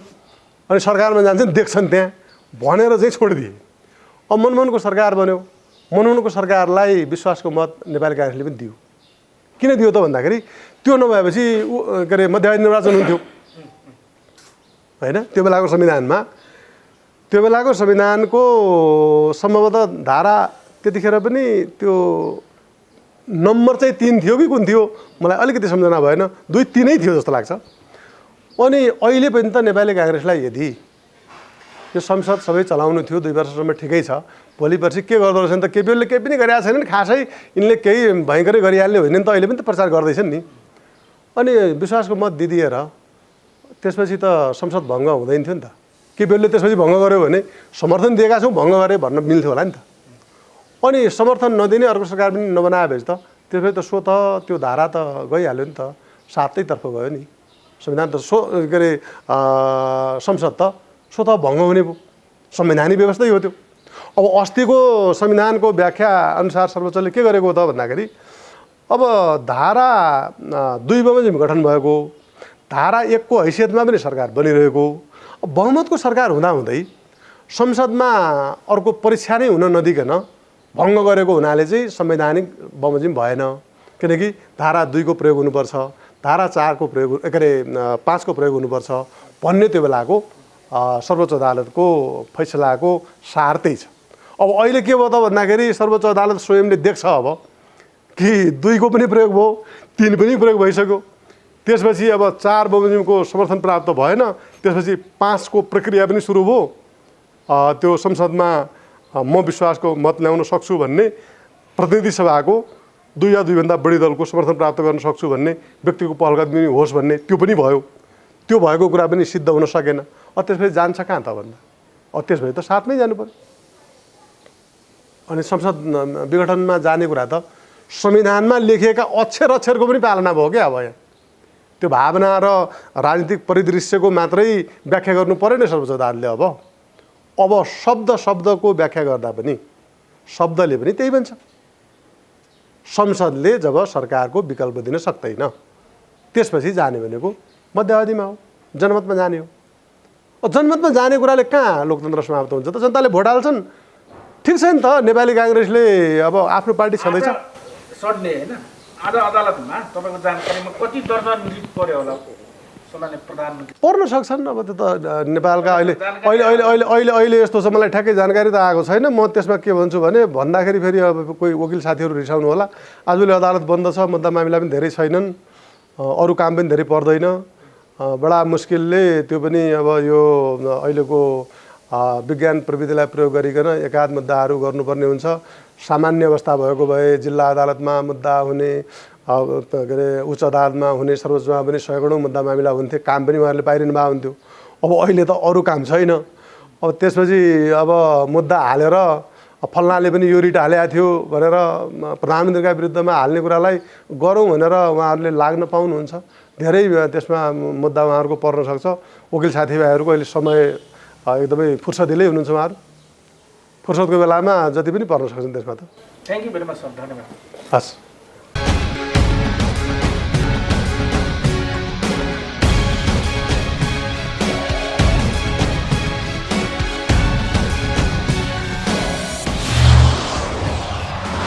अनि सरकारमा जान्छन् देख्छन् त्यहाँ भनेर चाहिँ छोडिदिए। अब मनमोहनको सरकार बन्यो। मनमोहनको सरकारलाई विश्वासको मत नेपाली काङ्ग्रेसले पनि दियो। किन दियो त भन्दाखेरि त्यो नभएपछि के अरे मध्यावधि निर्वाचन हुन्थ्यो होइन। त्यो बेलाको संविधानको सम्भवतः धारा त्यतिखेर पनि त्यो नम्बर चाहिँ 3 थियो कि कुन थियो मलाई अलिकति सम्झना भएन, 2-3 थियो जस्तो लाग्छ। अनि अहिले पनि त नेपाली काङ्ग्रेसलाई यदि यो संसद सबै चलाउनु थियो 2 वर्षसम्म ठिकै छ। भोलि पर्सि के गर्दो रहेछन् त केपीओलले केही पनि गरिरहेको छैन नि, खासै यिनले केही भयङ्करै गरिहाल्ने होइन नि त, अहिले पनि त प्रचार गर्दैछन् नि। अनि विश्वासको मत दिदिएर त्यसपछि त संसद भङ्ग हुँदैन थियो नि त। केपीओलले त्यसपछि भङ्ग गर्यो भने समर्थन दिएका छौँ भङ्ग गरे भन्न मिल्थ्यो होला नि त। अनि समर्थन नदिने अर्को सरकार पनि नबनाएपछि त त्यसपछि त स्वतः त्यो धारा त गइहाल्यो नि त, सातैतर्फ गयो नि। संविधान त के अरे संसद त स्वतः भङ्ग हुने भयो, संवैधानिक व्यवस्थै हो त्यो। अब अस्तिको संविधानको व्याख्या अनुसार सर्वोच्चले के गरेको त भन्दाखेरि अब धारा 2 बमोजिम गठन भएको, धारा 1 को हैसियतमा पनि सरकार बनिरहेको, अब बहुमतको सरकार हुँदाहुँदै संसदमा अर्को परीक्षा नै हुन नदिकन भङ्ग गरेको हुनाले चाहिँ संवैधानिक बमोजिम भएन। किनकि धारा 2 को प्रयोग हुनुपर्छ, धारा 4 को प्रयोग के अरे 5 को प्रयोग हुनुपर्छ भन्ने त्यो बेलाको सर्वोच्च अदालतको फैसलाको सार त्यही छ। अब अहिले के भयो त भन्दाखेरि सर्वोच्च अदालत स्वयंले देख्छ अब कि 2 को पनि प्रयोग भयो, 3 पनि प्रयोग भइसक्यो। त्यसपछि अब 4 बमोजिमको समर्थन प्राप्त भएन, त्यसपछि 5 को प्रक्रिया पनि सुरु भयो। त्यो संसदमा म विश्वासको मत ल्याउन सक्छु भन्ने, प्रतिनिधि सभाको 2 या 2 भन्दा बढी दलको समर्थन प्राप्त गर्न सक्छु भन्ने व्यक्तिको पहलकदमी होस् भन्ने त्यो पनि भयो। त्यो भएको कुरा पनि सिद्ध हुन सकेन। त्यसपछि जान्छ कहाँ त भन्दा, त्यसपछि त साथमै जानु पर्यो। अनि संसद विघटनमा जाने कुरा त संविधानमा लेखिएका अक्षर अक्षरको पनि पालना भयो क्या। अब यहाँ त्यो भावना र राजनीतिक परिदृश्यको मात्रै व्याख्या गर्नु परेन सर्वोच्च अदालतले। अब शब्दको व्याख्या गर्दा पनि शब्दले पनि त्यही भन्छ। संसदले जब सरकारको विकल्प दिन सक्दैन त्यसपछि जाने भनेको मध्यावधिमा हो, जनमतमा जाने हो। जनमतमा जाने कुराले कहाँ लोकतन्त्र समाप्त हुन्छ त? जनताले भोट हाल्छन्, ठिक छ नि त। नेपाली काङ्ग्रेसले अब आफ्नो पार्टी छँदैछ सड्ने होइन। आज अदालतमा तपाईँको जानकारीमा कति दर्जन रिट पर्यो होला सम्माननीय प्रधानमन्त्री? पर्न सक्छन्। अब त्यो त नेपालका अहिले यस्तो छ, मलाई ठ्याक्कै जानकारी त आएको छैन। म त्यसमा के भन्छु भने भन्दाखेरि फेरि अब कोही वकिल साथीहरू रिसाउनु होला। आजभोलि अदालत बन्द छ, मुद्दा मामिला पनि धेरै छैनन्, अरू काम पनि धेरै पर्दैन, बडा मुस्किलले त्यो पनि अब यो अहिलेको विज्ञान प्रविधिलाई प्रयोग गरिकन एकाध मुद्दाहरू गर्नुपर्ने हुन्छ। सामान्य अवस्था भएको भए जिल्ला अदालतमा मुद्दा हुने, के अरे उच्च अदालतमा हुने, सर्वोच्चमा पनि सयकडौँ मुद्दा मामिला हुन्थे, काम पनि उहाँहरूले पाइरहनु भएको हुन्थ्यो। अब अहिले त अरू काम छैन। अब त्यसपछि अब मुद्दा हालेर फल्नाले पनि यो रिट हालेको थियो भनेर प्रधानमन्त्रीका विरुद्धमा हाल्ने कुरालाई गरौँ भनेर उहाँहरूले लाग्न पाउनुहुन्छ। धेरै त्यसमा मुद्दा उहाँहरूको पर्न सक्छ। वकिल साथीभाइहरूको अहिले समय एकदमै फुर्सदिलै हुनुहुन्छ उहाँहरू। फुर्सदको बेलामा जति पनि पर्न सक्छन् त्यसमा त। Thank you very much sir, धन्यवाद। हस्।